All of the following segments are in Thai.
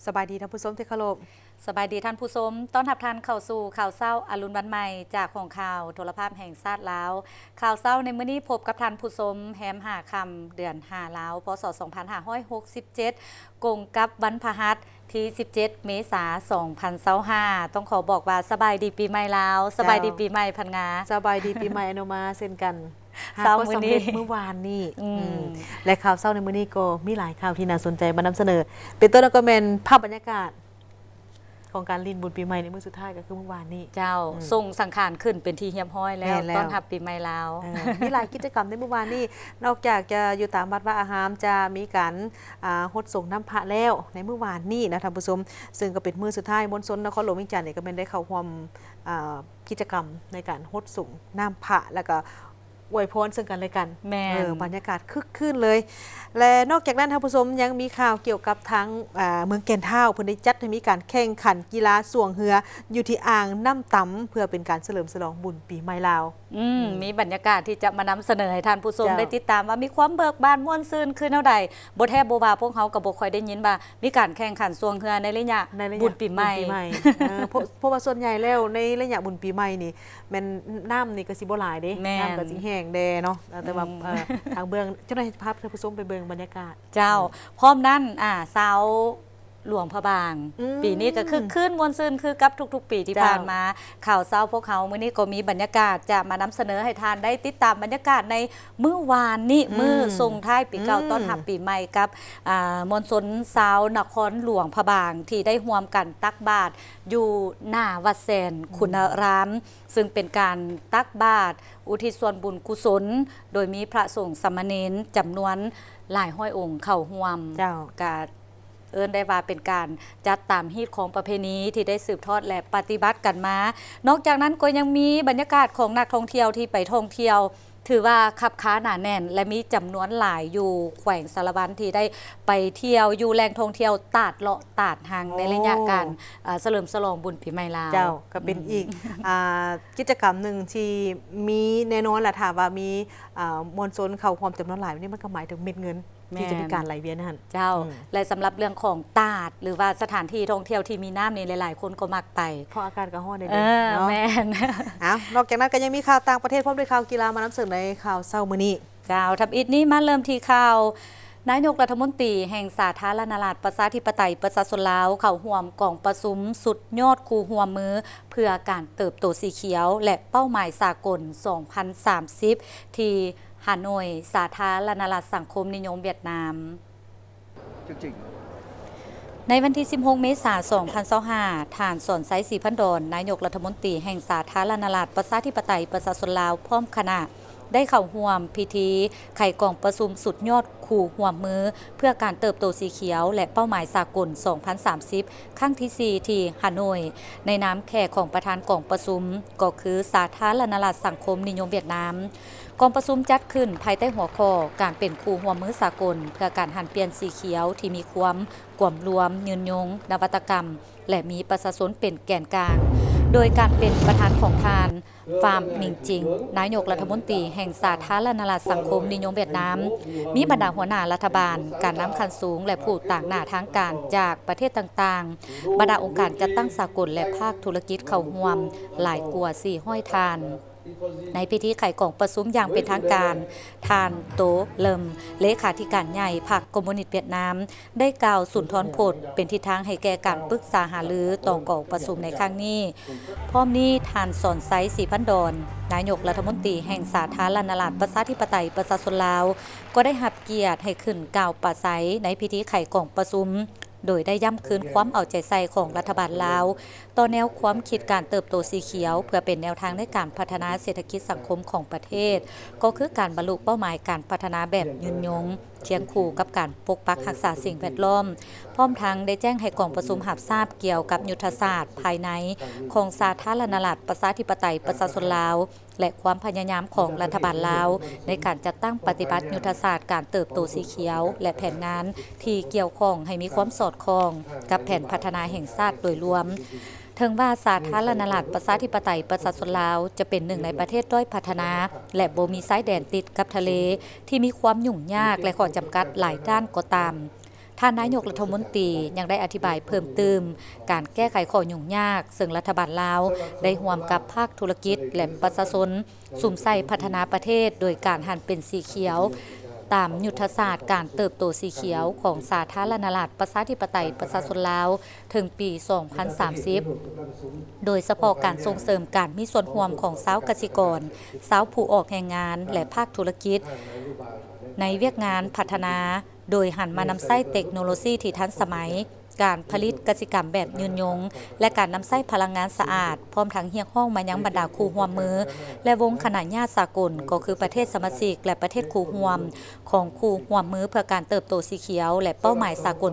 สบายดีท่านผู้ชมที่เคารพสบายดีท่านผู้ชมต้อนรับท่านเข้าสู่ข่าวเศร้าอรุณวันใหม่จากของข่าวโทรภาพแห่งชาติลาวข่าวเศร้าในมื้อนี้พบกับท่านผู้ชมแฮมหาคำเดือน5ลาวพศ2567กงกับวันพฤหัสที่17เมษายน2025ต้องขอบอกว่าสบายดีปีใหม่ลาวสบายดีปีใหม่พันงาสบายดีปีใหม่อนุมาเช่นกันเศร้ามื้อนี้เมื่อวานนี่และข่าวเศร้าในมื้อนี้ก็มีหลายข่าวที่น่าสนใจมานำเสนอเป็นต้นก็เป็นภาพบรรยากาศของการลินบุญปีใหม่ในมื้อสุดท้ายก็คือเมื่อวานนี้เจ้าส่งสังขารขึ้นเป็นที่เฮียมห้อยแล้วต้อนรับปีใหม่ลาวมีหลายกิจกรรมในเมื่อวานนี้นอกจากจะอยู่ตามวัดว่าอาหารจะมีการฮดส่งน้ำพระแล้วในเมื่อวานนี้นะท่านผู้ชมซึ่งก็เป็นมื้อสุดท้ายมณฑลนครหลวงเวียงจันทร์เนี่ยก็เป็นได้เข้าร่วมกิจกรรมในการฮดส่งน้ำพระแล้วก็อวยพรซึ่งกันและกันบรรยากาศคึกคืนเลยและนอกจากนั้นท่านผู้ชมยังมีข่าวเกี่ยวกับทั้งเมืองแก่นเท่าเพิ่นได้จัดให้มีการแข่งขันกีฬาส่วงเรืออยู่ที่อ่างน้ำตำเพื่อเป็นการเฉลิมฉลองบุญปีใหม่ลาวมีบรรยากาศที่จะมานำเสนอให้ท่านผู้ชมได้ติดตามว่ามีความเบิกบานม่วนซื่นคือแนวใดบ่แท้บ่ว่าพวกเขาก็บ่ค่อยได้ยินว่ามีการแข่งขันส่วงเรือในระยะบุญปีใหม่เพราะว่าส่วนใหญ่แล้วในระยะบุญปีใหม่นี่แม่นน้ำนี่ก็สิบ่หลายเด้น้ำก็สิแห้งแดเนาะแต่ว่าทางเบื้องเจ้าหน้าที่ภาพท่านผู้ชมไปเบิ่งบรรยากาศเจ้าพร้อมนั้นสาวหลวงพระบางปีนี้ก็คือขึ้นมวลซื่นคือกับทุกๆปีที่ผ่านมาข่าวเศร้าพวกเขามื้อนี้ก็มีบรรยากาศจะมานำเสนอให้ทานได้ติดตามบรรยากาศในมื้อวานนี้มื้อส่งท้ายปีเก่าต้อนรับปีใหม่กับมวลชนสาวนครหลวงพระบางที่ได้ร่วมกันตักบาตรอยู่หน้าวัดแสนคุณรามซึ่งเป็นการตักบาตรอุทิศส่วนบุญกุศลโดยมีพระสงฆ์สามเณรจำนวนหลายห้อยองค์เข้าร่วมกับได้ว่าเป็นการจัดตามฮีตของประเพณีที่ได้สืบทอดและปฏิบัติกันมานอกจากนั้นก็ยังมีบรรยากาศของนักท่องเที่ยวที่ไปท่องเที่ยวถือว่าคับค้าหนาแน่นและมีจำนวนหลายอยู่แขวงสารวันที่ได้ไปเที่ยวอยู่แหล่งท่องเที่ยวตาดเลาะตาดหางในระยะการเฉลิมฉลองบุญปีใหม่ลาวเจ้าก็เป็นอีกกิจกรรมหนึ่งที่มีแน่นอนแหละถามว่ามีมวลชนเข้าความจำนวนหลายนี่มันก็หมายถึงเม็ดเงินที่จะมีการไหลเวียนนั่นเจ้าและสำหรับเรื่องของตาดหรือว่าสถานที่ท่องเที่ยวที่มีน้ำนี่หลายๆคนก็มักไปเพราะอากาศก็ร้อนได้เนาะแม่นนอกจากนั้นก็ยังมีข่าวต่างประเทศพร้อมด้วยข่าวกีฬามานำเสนอในข่าวเช้ามื้อนี้เจ้าทับอิดนี้มาเริ่มที่ข่าวนายกรัฐมนตรีแห่งสาธารณรัฐประชาธิปไตยประชาชนลาวเข้าร่วมกองประชุมสุดยอดคู่ร่วมมือเพื่อการเติบโตสีเขียวและเป้าหมายสากล 2030 ที่ฮานอยสาธารณรัฐสังคมนิยมเวียดนามในวันที่ 16 เมษายน 2025 ท่านสอนไซศรีพันดอนนายกรัฐมนตรีแห่งสาธารณรัฐประชาธิปไตยประชาชนลาวพร้อมคณะได้เข้าร่วมพิธีไขกองประชุมสุดยอดคู่ร่วมมือเพื่อการเติบโตสีเขียวและเป้าหมายสากล 2030 ครั้งที่ 4 ที่ฮานอยในนามแขกของประธานกองประชุมก็คือสาธารณรัฐสังคมนิยมเวียดนามกองประชุมจัดขึ้นภายใต้หัวข้อการเป็นคู่ร่วมมือสากลเพื่อการหันเปลี่ยนสีเขียวที่มีความกวมรวมยืนยงนวัตกรรมและมีประชาชนเป็นแกนกลางโดยการเป็นประธานของทานฟาร์มมิงจิงนายกรัฐมนตรีแห่งสาธารณรัฐสังคมนิยมเวียดนามมีบรรดาหัวหน้ารัฐบาลการนำขั้นสูงและผู้ต่างหน้าทางการจากประเทศต่างๆบรรดาองค์การจัดตั้งสากลและภาคธุรกิจเข้าร่วมหลายกว่า4ห้อยทานในพิธีไขกองประชุมอย่างเป็นทางการทานโตเลิมเลขาธิการใหญ่พรรคคอมมิวนิสต์เวียดนามได้กล่าวสุนทรพจน์เป็นทิศทางให้แก่การปรึกษาหารือต่อกองประชุมในครั้งนี้พร้อมนี้ทานสอนไซศรีพันดอนนายกรัฐมนตรีแห่งสาธารณรัฐประชาธิปไตยประชาชนลาวก็ได้รับเกียรติให้ขึ้นกล่าวปราศัยในพิธีไขกองประชุมโดยได้ย้ำคืนความเอาใจใส่ของรัฐบาลลาวต่อแนวความคิดการเติบโตสีเขียวเพื่อเป็นแนวทางในการพัฒนาเศรษฐกิจสังคมของประเทศก็คือการบรรลุเป้าหมายการพัฒนาแบบยืนยงเคียงคู่กับการปกปักรักษาสิ่งแวดล้อมพร้อมทั้งได้แจ้งให้กองประชุมรับทราบเกี่ยวกับยุทธศาสตร์ภายในของสาธารณรัฐประชาธิปไตยประชาชนลาวและความพยายามของรัฐบาลลาวในการจัดตั้งปฏิบัติยุทธศาสตร์การเติบโตสีเขียวและแผนงานที่เกี่ยวข้องให้มีความสอดคล้องกับแผนพัฒนาแห่งชาติโดยรวมถึงว่าสาธารณรัฐประชาธิปไตยประชาชนลาวจะเป็นหนึ่งในประเทศด้อยพัฒนาและบ่มีชายแดนติดกับทะเลที่มีความยุ่งยากและข้อจำกัดหลายด้านก็ตาม ท่านนายกรัฐมนตรียังได้อธิบายเพิ่มเติมการแก้ไขข้อยุ่งยากซึ่งรัฐบาลลาวได้ร่วมกับภาคธุรกิจและประชาชนสุ่มใส่พัฒนาประเทศโดยการหันเป็นสีเขียวตามยุทธศาสตร์การเติบโตสีเขียวของสาธารณรัฐประชาธิปไตยประชาชนลาวถึงปี 2030 โดยเฉพาะการส่งเสริมการมีส่วนร่วมของชาวเกษตรกรชาวผู้ออกแรงงานและภาคธุรกิจในเวียกงานพัฒนาโดยหันมานำใช้เทคโนโลยีที่ทันสมัยการผลิตกสิกรรมแบบยืนยงและการนำใช้พลังงานสะอาดพร้อมทั้งเรียกร้องมายังบรรดาคู่ร่วมมือและวงคณะญาติสากลก็คือประเทศสมาชิกและประเทศคู่ร่วมของคู่ร่วมมือเพื่อการเติบโตสีเขียวและเป้าหมายสากล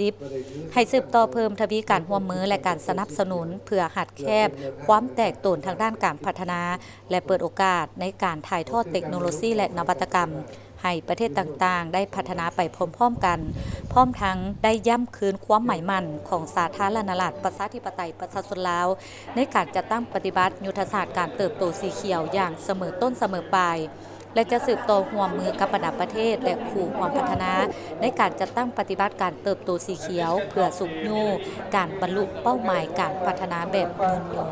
2030 ให้สืบต่อเพิ่มทวีการร่วมมือและการสนับสนุนเพื่อหัดแคบความแตกต่างทางด้านการพัฒนาและเปิดโอกาสในการถ่ายทอดเทคโนโลยีและนวัตกรรมให้ประเทศต่างๆได้พัฒนาไปพร้อมๆกันพร้อมทั้งได้ย้ำคืนความหมายมั่นของสาธารณรัฐประชาธิปไตยประชาชนลาวในการจัดตั้งปฏิบัติยุทธศาสตร์การเติบโตสีเขียวอย่างเสมอต้นเสมอปลายและจะสืบต่อร่วมมือกับบรรดาประเทศและคู่ร่วมพัฒนาในการจัดตั้งปฏิบัติการเติบโตสีเขียวเพื่อสุขยูการบรรลุเป้าหมายการพัฒนาแบบยืนยง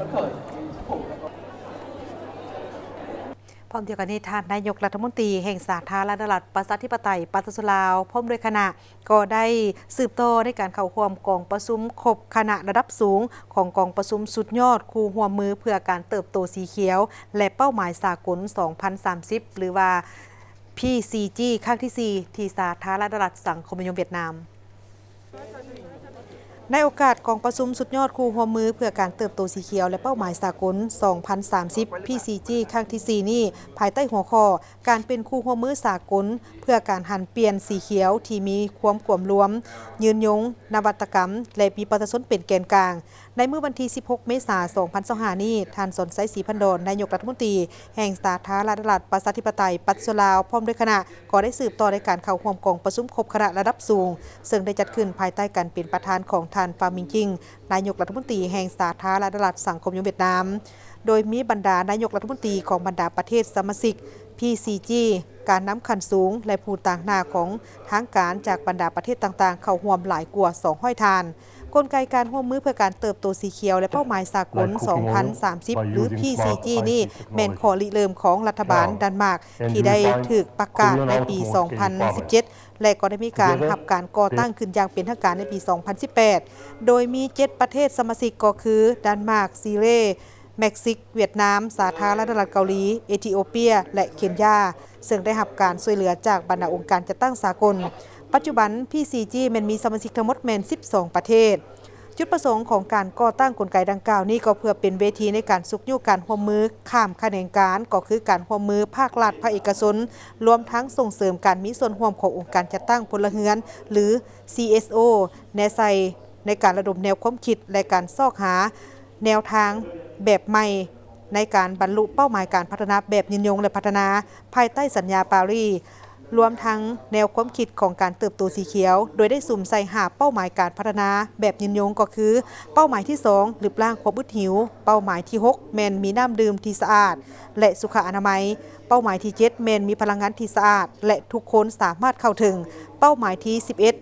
พร้อมเดียวกันนี้ท่านนายกรัฐมนตรีแห่งสาธารณรัฐประชาธิปไตยประชาชนลาวพร้อมด้วยคณะก็ได้สืบต่อในการเข้าร่วมกองประชุมครบคณะระดับสูงของกองประชุมสุดยอดคู่ร่วมมือเพื่อการเติบโตสีเขียวและเป้าหมายสากล 2030 หรือว่า PCG ครั้งที่ 4 ที่สาธารณรัฐสังคมนิยมเวียดนามในโอกาสกองประชุมสุดยอดคู่ร่วมมือเพื่อการเติบโตสีเขียวและเป้าหมายสากล 2030 PCG ครั้งที่ 4 นี้ภายใต้หัวข้อการเป็นคู่ร่วมมือสากลเพื่อการหันเปลี่ยนสีเขียวที่มีความรวมยืนยงนวัตกรรมและมีประชาชนเป็นแกนกลางในเมื่อวันที่ 16 เมษายน 2025 นี้ท่านสนไซศรีพันดรนายกรัฐมนตรีแห่งสาธารณรัฐประชาธิปไตยประชาชนลาวพร้อมด้วยคณะก็ได้สืบต่อในการเข้าร่วมกองประชุมครบคณะระดับสูงซึ่งได้จัดขึ้นภายใต้การเป็นประธานของท่านฟามิงจิงนายกรัฐมนตรีแห่งสาธารณรัฐสังคมนิยมเวียดนามโดยมีบรรดานายกรัฐมนตรีของบรรดาประเทศสมาชิก PCG การนำขันสูงและผู้ต่างหน้าของทางการจากบรรดาประเทศต่างๆเข้าร่วมหลายกว่า200 ทานกลไกการร่วมมือเพื่อการเติบโตสีเขียวและเป้าหมายสากล 2030 หรือ PCG นี่แม่นข้อริเริ่มของรัฐบาลดันมาร์กที่ได้ถูกประกาศในปี 2017 และก็ได้มีการรับการก่อตั้งขึ้นอย่างเป็นทางการในปี 2018 โดยมี 7 ประเทศสมาชิกก็คือดันมาร์กซิเลเม็กซิกเวียดนามสาธารณรัฐเกาหลีเอธิโอเปียและเคนยาซึ่งได้รับการช่วยเหลือจากบรรดาองค์การจัดตั้งสากลปัจจุบัน PCG มันมีสมาชิกทั้งหมดแม่น12 ประเทศจุดประสงค์ของการก่อตั้งกลไกดังกล่าวนี้ก็เพื่อเป็นเวทีในการสุกยุการร่วมมือข้ามแขนงการก็คือการร่วมมือภาครัฐภาคเอกชนรวมทั้งส่งเสริมการมีส่วนร่วมขององค์การจัดตั้งพลเรือนหรือ CSO ในการระดมแนวความคิดและการซอกหาแนวทางแบบใหม่ในการบรรลุเป้าหมายการพัฒนาแบบยืนยงและพัฒนาภายใต้สัญญาปารีสรวมทั้งแนวความคิดของการเติบโตสีเขียวโดยได้สุ่มใส่หาเป้าหมายการพัฒนาแบบยืนยงก็คือเป้าหมายที่2หรือร่างความอึดหิวเป้าหมายที่6แมนมีน้ำดื่มที่สะอาดและสุขอนามัยเป้าหมายที่7แมนมีพลังงานที่สะอาดและทุกคนสามารถเข้าถึงเป้าหมายที่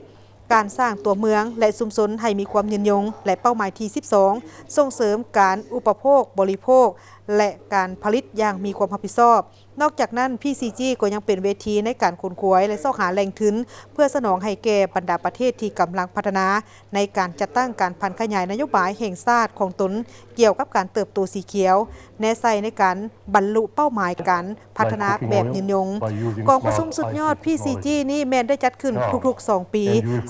11การสร้างตัวเมืองและชุมชนให้มีความยืนยงและเป้าหมายที่12ส่งเสริมการอุปโภคบริโภคและการผลิตอย่างมีความรับผิดชอบนอกจากนั้น PCG ก็ยังเป็นเวทีในการค้นคว้าและซอกหาแหล่งทุนเพื่อสนองให้แก่บรรดาประเทศที่กำลังพัฒนาในการจัดตั้งการพันขยายนโยบายแห่งชาติของตนเกี่ยวกับการเติบโตสีเขียวแนใส่ในการบรรลุเป้าหมายการพัฒนาแบบยืนยงกองประชุมสุดยอด PCG นี่แม่นได้จัดขึ้นทุกๆ2 ปี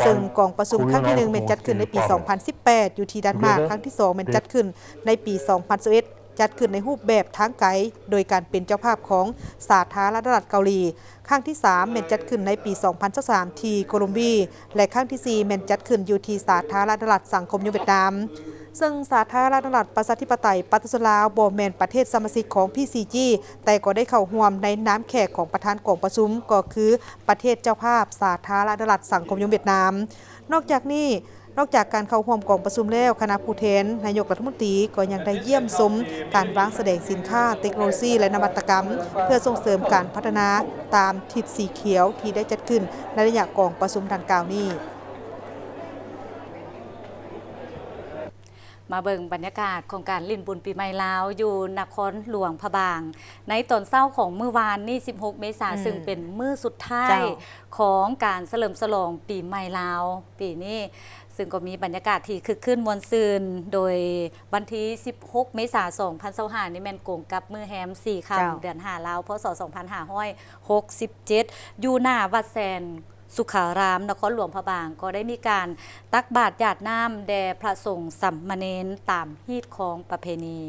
ซึ่งกองประชุมครั้งที่1แม่นจัดขึ้นในปี 2018 อยู่ที่ดันมาร์กครั้งที่2แม่นจัดขึ้นในปี 2021จัดขึ้นในรูปแบบทางไกลโดยการเป็นเจ้าภาพของสาธารณรัฐเกาหลีครั้งที่3แม่นจัดขึ้นในปี 2023 ที่โคลอมเบียและครั้งที่4แม่นจัดขึ้นอยู่ที่สาธารณรัฐสังคมนิยมเวียดนามซึ่งสาธารณรัฐประชาธิปไตยประชาชนลาวบ่แม่นประเทศสมาชิกของ PCG แต่ก็ได้เข้าร่วมในนามแขกของประธานกองประชุมก็คือประเทศเจ้าภาพสาธารณรัฐสังคมนิยมเวียดนามนอกจากการเข้าร่วมกองประชุมแล้วคณะผู้แทนนายกรัฐมนตรีก็ยังได้เยี่ยมชมการวางแสดงสินค้าเทคโนโลยีและนวัตกรรมเพื่อส่งเสริมการพัฒนาตามทิศสีเขียวที่ได้จัดขึ้นในระยะกองประชุมดังกล่าวนี้ มาเบิ่งบรรยากาศของการลิ้นบุญปีใหม่ลาวอยู่นครหลวงพะบางในตอนเช้าของมื้อวานนี่16 เมษายนซึ่งเป็นมื้อสุดท้ายของการเฉลิมฉลองปีใหม่ลาวปีนี้ซึ่งก็มีบรรยากาศที่คึกคืนมวลซืนโดยวันที่16 เมษายน 2025นี่แม่นกงกับมื้อแฮม4ค่ำเดือน5ลาวพศ 2567อยู่หน้าวัดแซนสุขารามนครหลวงพะบางก็ได้มีการตักบาตรหยาดน้ำแด่พระสงฆ์สามเณรตามฮีตของประเพณี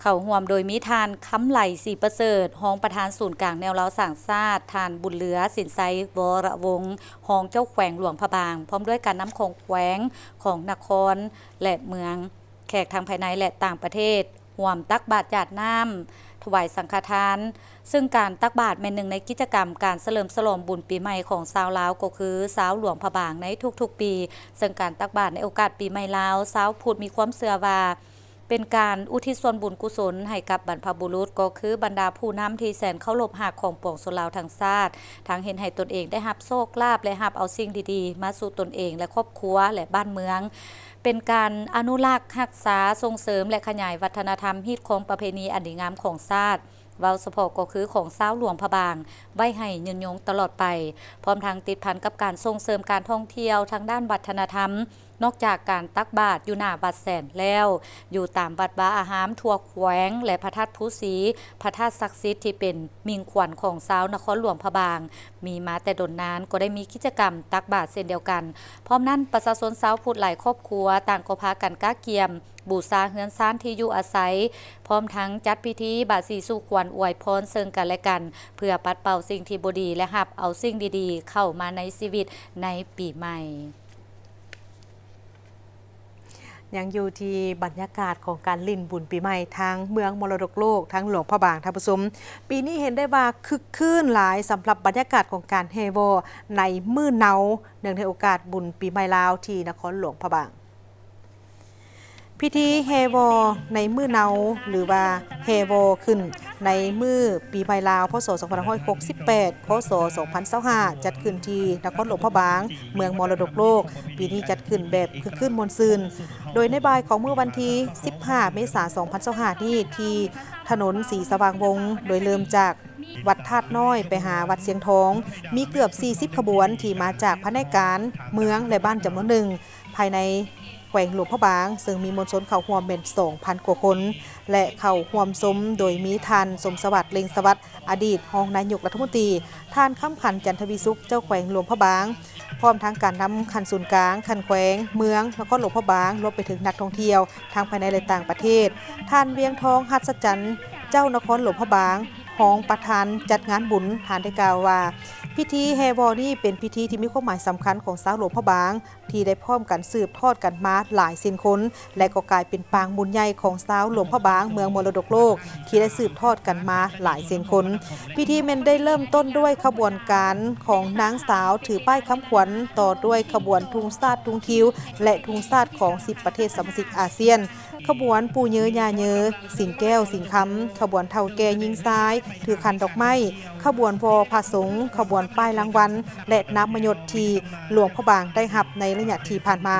เข้าร่วมโดยมีทานค้ำไหลสีประเสริฐรองประธานศูนย์กลางแนวเล้าสร้างชาติทานบุญเหลือสินไซวรวงศ์รองเจ้าแขวงหลวงพะบางพร้อมด้วยการนำของแขวงของนครและเมืองแขกทางภายในและต่างประเทศร่วมตักบาตรหยาดน้ำถวายสังฆทานซึ่งการตักบาตรเป็นหนึ่งในกิจกรรมการเฉลิมฉลองบุญปีใหม่ของชาวลาวก็คือชาวหลวงพะบางในทุกๆปีซึ่งการตักบาตรในโอกาสปีใหม่ลาวชาวพุทธมีความเชื่อว่าเป็นการอุทิศส่วนบุญกุศลให้กับบรรพบุรุษก็คือบรรดาผู้นำที่แสนเคารพหักของปวงชนลาวทั้งชาติทั้งเห็นให้ตนเองได้รับโชคลาภและรับเอาสิ่งดีๆมาสู่ตนเองและครอบครัวและบ้านเมืองเป็นการอนุรักษ์รักษาส่งเสริมและขยายวัฒนธรรมฮีตของประเพณีอันดีงามของชาติเว้าเฉพาะก็คือของชาวหลวงพะบางไว้ให้ยืนยงตลอดไปพร้อมทั้งติดพันกับการส่งเสริมการท่องเที่ยวทางด้านวัฒนธรรมนอกจากการตักบาตรอยู่หน้าวัดแสนแล้วอยู่ตามวัดวาอาหามทั่วแขวงและพระธาตุภูสีพระธาตุศักดิ์สิทธิ์ที่เป็นมิ่งขวัญของชาวนครหลวงพะบางมีมาแต่ดนนานก็ได้มีกิจกรรมตักบาตรเช่นเดียวกันพร้อมนั้นประชาชนชาวพุทธหลายครอบครัวต่างก็พากันก้าเกียมบูชาเฮือนซ่านที่อยู่อาศัยพร้อมทั้งจัดพิธีบาสีสู่ขวัญอวยพรซึ่งกันและกันเพื่อปัดเป่าสิ่งที่บ่ดีและรับเอาสิ่งดีๆเข้ามาในชีวิตในปีใหม่ยังอยู่ที่บรรยากาศของการลิ้นบุญปีใหม่ทางเมืองมรดกโลกทั้งหลวงพะบางท่านผู้ชมปีนี้เห็นได้ว่าคึกคืนหลายสำหรับบรรยากาศของการเฮโวในมื้อเนาเนื่องในโอกาสบุญปีใหม่ลาวที่นครหลวงพะบางพิธีเฮโวในมื้อเนาหรือว่าเฮโวขึ้นในมื้อปีใหม่ลาวพศ 2568 พศ 2025 จัดขึ้นที่นครหลวงพะบางเมืองมรดกโลกปีนี้จัดขึ้นแบบคึกคืนมวลซืนโดยในบ่ายของมื้อวันที่ 15 เมษายน 2025 นี้ที่ถนนศรีสว่างวงศ์โดยเริ่มจากวัดธาตุน้อยไปหาวัดเสียงทองมีเกือบ 40 ขบวนที่มาจากภายในการเมืองและบ้านจำนวนหนึ่งภายในแขวงหลวงพะบางซึ่งมีมวลชนเข้าร่วมเป็น 2,000 กว่าคนและเข้าร่วมซุ้มโดยมีท่านสมสวัสดิ์เล็งสวัสดิ์อดีตรองนายกรัฐมนตรีท่านค้ำขันจันทวิสุขเจ้าแขวงหลวงพะบางพร้อมทั้งการนำคันศูนย์กลางคันแขวงเมืองแล้วก็หลวงพะบางรวมไปถึงนักท่องเที่ยวทั้งภายในและต่างประเทศท่านเวียงทองหัศจรรย์เจ้านครหลวงพะบางรองประธานจัดงานบุญท่านได้กล่าวว่าพิธีแฮวอนี่เป็นพิธีที่มีความหมายสำคัญของชาวหลวงพะบางที่ได้พร้อมกันสืบทอดกันมาหลายสิบคนและก็กลายเป็นปางบุญใหญ่ของชาวหลวงพะบางเมืองมรดกโลกที่ได้สืบทอดกันมาหลายสิบคนพิธีมันได้เริ่มต้นด้วยขบวนการของนางสาวถือป้ายคำขวัญต่อด้วยขบวนทุงซาดทุงทิวและทุงซาดของ10ประเทศสมาชิกอาเซียนขบวนปูเยอยาเยอสิงแก้วสิงคำขบวนเท่าแก่ยิงซ้ายถือคันดอกไม้ขบวนวอผาสงขบวนป้ายรางวัลและน้ำมยศที่หลวงพะบางได้หับในระยะที่ผ่านมา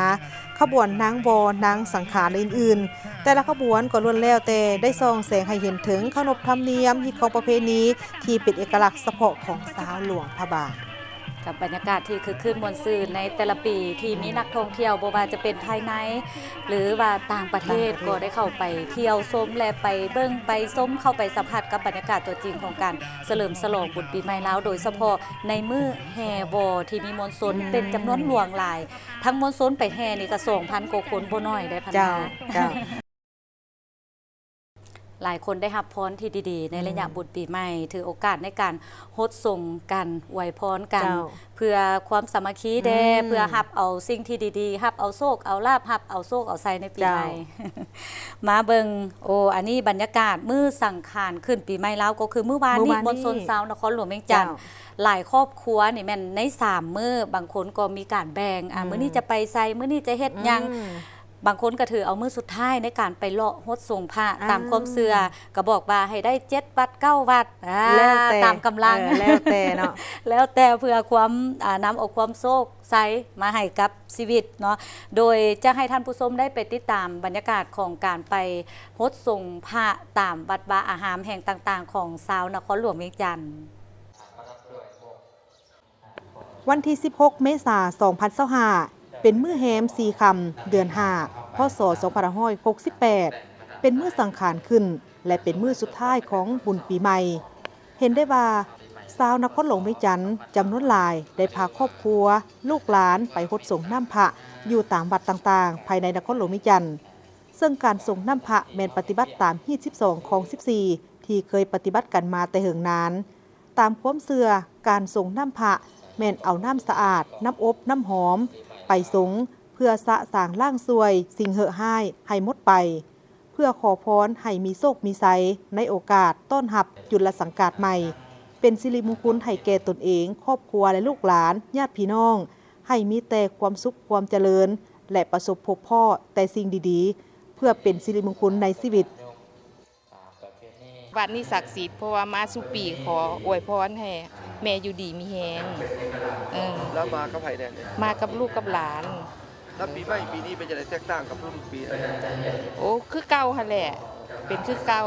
ขบวนนางวอนางสังขารอื่นๆแต่ละขบวนก็ล้วนแล้วแต่ได้ส่องแสงให้เห็นถึงขนบธรรมเนียมฮิตของประเพณีที่เป็นเอกลักษณ์เฉพาะของชาวหลวงพะบางกับบรรยากาศที่คึกคืนมวลซืนในแต่ละปีที่มีนักท่องเที่ยวบ่ว่าจะเป็นภายในหรือว่าต่างประเทศก็ได้เข้าไปเที่ยวชมและไปเบิ่งไปชมเข้าไปสัมผัสกับบรรยากาศตัวจริงของการเฉลิมฉลองบุญปีใหม่ลาวโดยเฉพาะในมื้อแห่วอที่มีมวลชนเป็นจำนวนหลวงหลายทั้งมวลชนไปแห่นี่ก็ 2,000 กว่าคนบ่น้อยได้พันนาหลายคนได้รับพรที่ดีๆในระยะบุญปีใหม่ถือโอกาสในการฮดส่งกันอวยพรกันเพื่อความสามัคคีเด้เพื่อรับเอาสิ่งที่ดีๆรับเอาโชคเอาลาภรับเอาโชคเอาไสในปีใหม่มาเบิงอันนี้บรรยากาศมื้อสังขารขึ้นปีใหม่แล้วก็คือมื้อวานนี้มณฑลชาวนครหลวงเวียงจันทน์หลายครอบครัวนี่แม่นใน3มื้อบางคนก็มีการแบ่งมื้อนี้จะไปไสมื้อนี้จะเฮ็ดหยัง บางคนก็ถือเอามือสุดท้ายในการไปเลาะฮดส่งพระ อ่า ตามความเชื่อก็บอกว่าให้ได้7 วัด 9 วัดแล้วแต่ ตามกำลัง แล้วแต่เนาะ แล้วแต่เพื่อความนำเอาความโชคใสมาให้กับชีวิตเนาะโดยจะให้ท่านผู้ชมได้ไปติดตามบรรยากาศของการไปฮดส่งพระตามวัดวาอารามแห่งต่างๆ ของชาวนครหลวงเวียงจันทน์ วันที่ 16 เมษายน 2025 เป็นมื้อแฮม4 ค่ำเดือน 5 พศ 2568 เป็นมื้อสังขารขึ้น และเป็นมื้อสุดท้ายของบุญปีใหม่ เห็นได้ว่าชาวนครหลวงเวียงจันทน์จำนวนหลายได้พาครอบครัว ลูกหลานไปฮดส่งน้ำพระอยู่ตามวัดต่างๆ ภายในนครหลวงเวียงจันทน์ซึ่งการส่งน้ำพระแม่นปฏิบัติตามฮีต12 ของ 14 ที่เคยปฏิบัติกันมาแต่เหิงนาน ตามความเชื่อการส่งน้ำพระแม่นเอาน้ำสะอาด น้ำอบ น้ำหอม ไปสงเพื่อสะสางล่างซวย สิ่งเหอะห้ายให้หมดไป เพื่อขอพรให้มีโชคมีไสในโอกาสต้อนรับจุลสังกาสใหม่ เป็นสิริมงคลให้แก่ตนเอง ครอบครัวและลูกหลาน ญาติพี่น้อง ให้มีแต่ความสุขความเจริญ และประสบพบพ่อแต่สิ่งดีๆ เพื่อเป็นสิริมงคลในชีวิต วัดนี้ศักดิ์สิทธิ์เพราะว่ามาสุปีขออวยพรให้แม่อยู่ดีมีแฮงแล้วมากับไผ่เนี่ย มากับลูกกับหลาน แล้วปีใหม่ปีนี้เป็นจะได้แตกต่างกับทุกๆปีอะไร โอ้คือเก่าหั่นแหละเป็นคือเก่า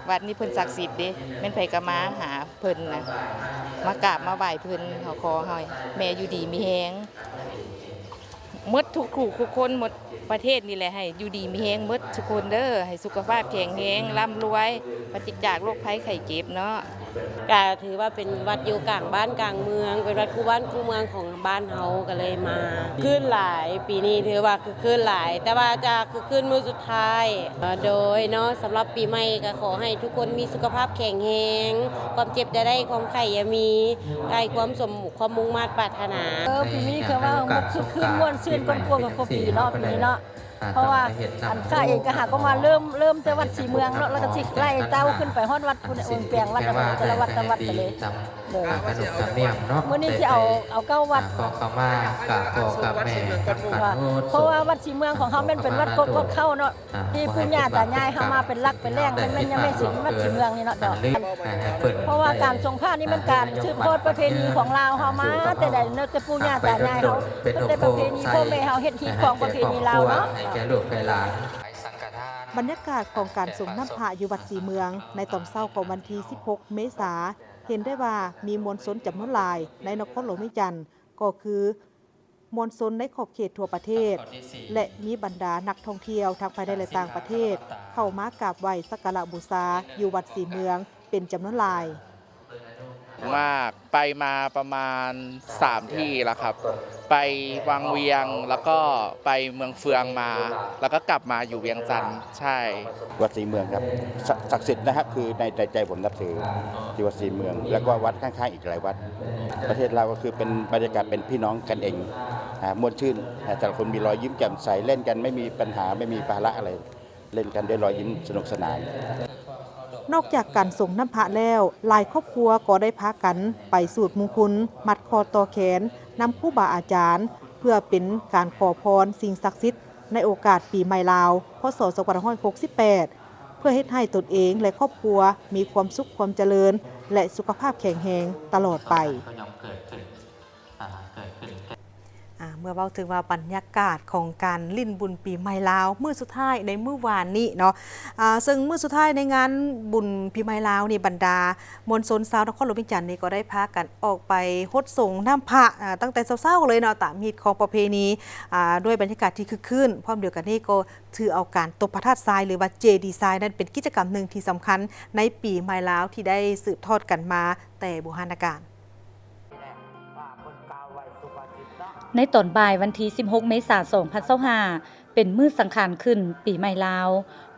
วัดนี้เพิ่นศักดิ์สิทธิ์เด้แม่นไผก็มาหาเพิ่นนะมากราบมาไหว้เพิ่นขอให้แม่อยู่ดีมีแฮงหมดทุกคนหมดประเทศนี่แหละให้อยู่ดีมีแฮงหมดทุกคนเด้อให้สุขภาพแข็งแรงร่ำรวยปราศจากโรคภัยไข้เจ็บเนาะ ก็ถือว่าเป็นวัดอยู่กลางบ้านกลางเมืองเป็นวัดคู่บ้านคู่เมืองของบ้านเฮาก็เลยมาขึ้นหลายปีนี้ถือว่าคือขึ้นหลาย แต่ว่าจะคือขึ้นมื้อสุดท้ายโดยเนาะสำหรับปีใหม่ก็ขอให้ทุกคนมีสุขภาพแข็งแรงความเจ็บจะได้ความไข้อย่ามีได้ความสมความมุ่งมั่นปรารถนา ปีนี้คือว่ามันคือคืนม่วนซื่นกวนกับปีเนาะปีนี้เนาะเพราะว่าอันข้าเองก็หาก็มาเริ่มแต่วัดสีเมืองเนาะแล้วก็สิไล่เต้าขึ้นไปฮอดวัดพุ่นองค์แปลงวัดแต่ละวัดไปเลย ขนบธรรมเนียมเนาะ มื้อนี้สิเอา9 วัด ขอขมากับพ่อกับแม่กับกันโน้ต เพราะว่าวัดสีเมืองของเฮาแม่นเป็นวัดกดเข้าเนาะที่ปู่ย่าตายายเฮามาเป็นหลักเป็นแหล่งมันยังไม่สิวัดสีเมืองนี่เนาะดอก เพราะว่าการทรงผ้านี่มันการสืบทอดประเพณีของลาวเฮามาแต่ใดเนาะแต่ปู่ย่าตายายเฮาแต่ประเพณีพ่อแม่เฮาเฮ็ดฮีของประเพณีลาวเนาะ ให้แก่ลูกแก่หลาน บรรยากาศของการส่งน้ำพระอยู่วัดศรีเมือง ในตอนเช้าของวันที่ 16 เมษายน เห็นได้ว่ามีมวลชนจำนวนหลายในนครหลวงเวียงจันทน์ก็คือมวลชนในขอบเขตทั่วประเทศ และมีบรรดานักท่องเที่ยวทั้งภายในและต่างประเทศ เข้ามากราบไหว้สักการะบูชาอยู่วัดศรีเมืองเป็นจำนวนหลาย มากไปมาประมาณ3ที่แล้วครับ ไปวังเวียงแล้วก็ไปเมืองเฟืองมา แล้วก็กลับมาอยู่เวียงจันทร์ใช่ วัดศรีเมืองครับศักดิ์สิทธิ์นะครับคือในใจผมนับถือที่วัดศรีเมือง แล้วก็วัดข้างๆอีกหลายวัด ประเทศเราก็คือเป็นบรรยากาศเป็นพี่น้องกันเองมวลชื่นแต่ละคนมีรอยยิ้มแจ่มใสเล่นกันไม่มีปัญหาไม่มีภาระอะไรเล่นกันด้วยรอยยิ้มสนุกสนาน นอกจากการส่งน้ำพระแล้วหลายครอบครัวก็ได้พากันไปสูตรมงคลมัดคอต่อแขนนำครูบาอาจารย์ เพื่อเป็นการขอพรสิ่งศักดิ์สิทธิ์ในโอกาสปีใหม่ลาวพศ2568 เพื่อให้ให้ตนเองและครอบครัวมีความสุขความเจริญ และสุขภาพแข็งแรงตลอดไป เมื่อเว้าถึงว่าบรรยากาศของการลิ้นบุญปีใหม่ลาวมื้อสุดท้ายในมื้อวานนี้เนาะซึ่งมื้อสุดท้ายในงานบุญปีใหม่ลาวนี่บรรดามวลชนชาวนครหลวงเวียงจันทน์นี่ก็ได้พากันออกไปฮดส่งน้ำพระตั้งแต่เช้าๆเลยเนาะตามฮีตของประเพณีด้วยบรรยากาศที่คึกคืนพร้อมเดียวกันนี่ก็ถือเอาการตบพระธาตุทรายหรือว่าเจดีย์ทรายนั้นเป็นกิจกรรมหนึ่งที่สำคัญในปีใหม่ลาวที่ได้สืบทอดกันมาแต่โบราณกาล ในตอนบ่ายวันที่ 16 เมษายน 2025 เป็นมื้อสังขารขึ้นปีใหม่ลาว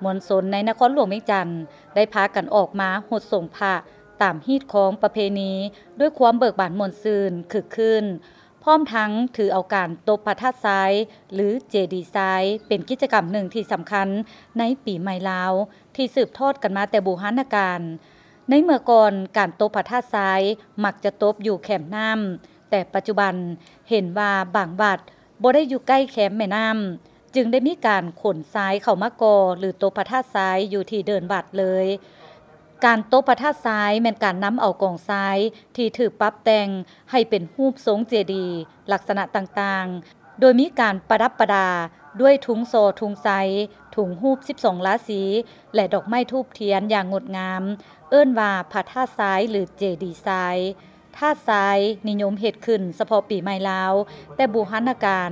มวลชนในนครหลวงเวียงจันทน์ได้พากันออกมาฮดส่งพระตามฮีตของประเพณีด้วยความเบิกบานม่วนซื่นคึกคืนพร้อมทั้งถือเอาการตบพระธาตุทรายหรือเจดีย์ทรายเป็นกิจกรรมหนึ่งที่สำคัญในปีใหม่ลาวที่สืบทอดกันมาแต่โบราณกาลในเมื่อก่อนการตบพระธาตุทรายมักจะตบอยู่แคมป์น้ำแต่ปัจจุบันเห็นว่าบางวัดบ่ได้อยู่ใกล้แคมป์แม่น้ จึงได้มีการขนทรายเข้ามากอหรือโต๊ะพระธาตุทรายอยู่ที่เดินวัดเลย การโต๊ะพระธาตุทรายแม่นการนำเอากองทรายที่ถูกปรับแต่งให้เป็นรูปทรงเจดีย์ลักษณะต่างๆ โดยมีการประดับประดาด้วยถุงโซถุงไซถุงรูป12ราศีและดอกไม้ธูปเทียนอย่างงดงามเอิ้นว่าพระธาตุทรายหรือเจดีย์ทรายธาตุทรายนิยมเฮ็ดขึ้นเฉพาะปีใหม่ลาวแต่บูรณาการ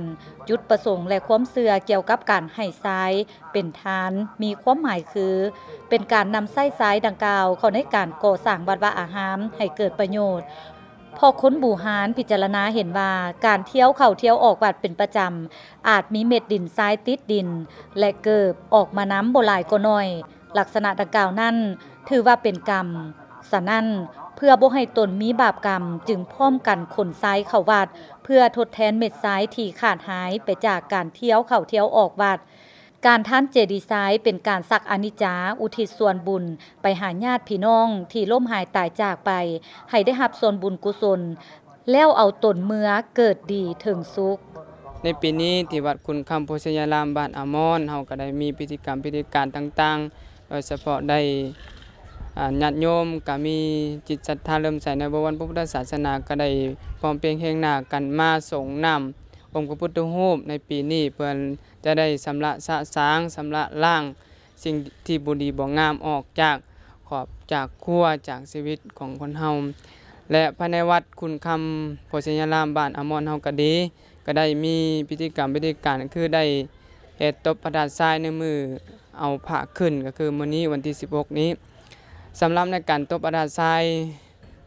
จุดประสงค์และความเชื่อเกี่ยวกับการให้ทรายเป็นทานมีความหมายคือเป็นการนำไส้ทรายดังกล่าวเข้าในการก่อสร้างวัดวาอารามให้เกิดประโยชน์พอคนบูหารพิจารณาเห็นว่าการเที่ยวเข้าเที่ยวออกวัดเป็นประจำอาจมีเม็ดดินทรายติดดินและเกิดออกมาน้ำบ่หลายก็น้อยลักษณะดังกล่าวนั้นถือว่าเป็นกรรมฉะนั้นเพื่อบ่ให้ตนมีบาปกรรมจึงพร้อมกันขนทรายเข้าวัดเพื่อทดแทนเม็ดทรายที่ขาดหายไปจากการเที่ยวเข้าเที่ยวออกวัดการท่านเจดีย์ทรายเป็นการสักอนิจจาอุทิศส่วนบุญไปหาญาติพี่น้องที่ล้มหายตายจากไปให้ได้รับส่วนบุญกุศลแล้วเอาตนเมื่อเกิดดีถึงสุขในปีนี้ที่วัดคุณคำโพธิยารามบ้านอามอนเฮาก็ได้มีพิธีกรรมพิธีการต่างๆโดยเฉพาะได้ญาติโยมก็มีจิตศรัทธาเริ่มใสในบวรพระพุทธศาสนาก็ได้พร้อมเพรียงแห่งหน้ากันมาส่งน้ำองค์พระพุทธรูปในปีนี้เพื่อจะได้สำระสะสางสำระล้างสิ่งที่บ่ดีบ่งามออกจากขอบจากครัวจากชีวิตของคนเฮาและภายในวัดคุณคำโพธิยารามบ้านอามอนเฮาก็ดีก็ได้มีพิธีกรรมพิธีการคือได้เฮ็ดตบพระธาตุทรายในมือเอาพระขึ้นก็คือมื้อนี้วันที่16นี้สำหรับในการตบพระธาตุทราย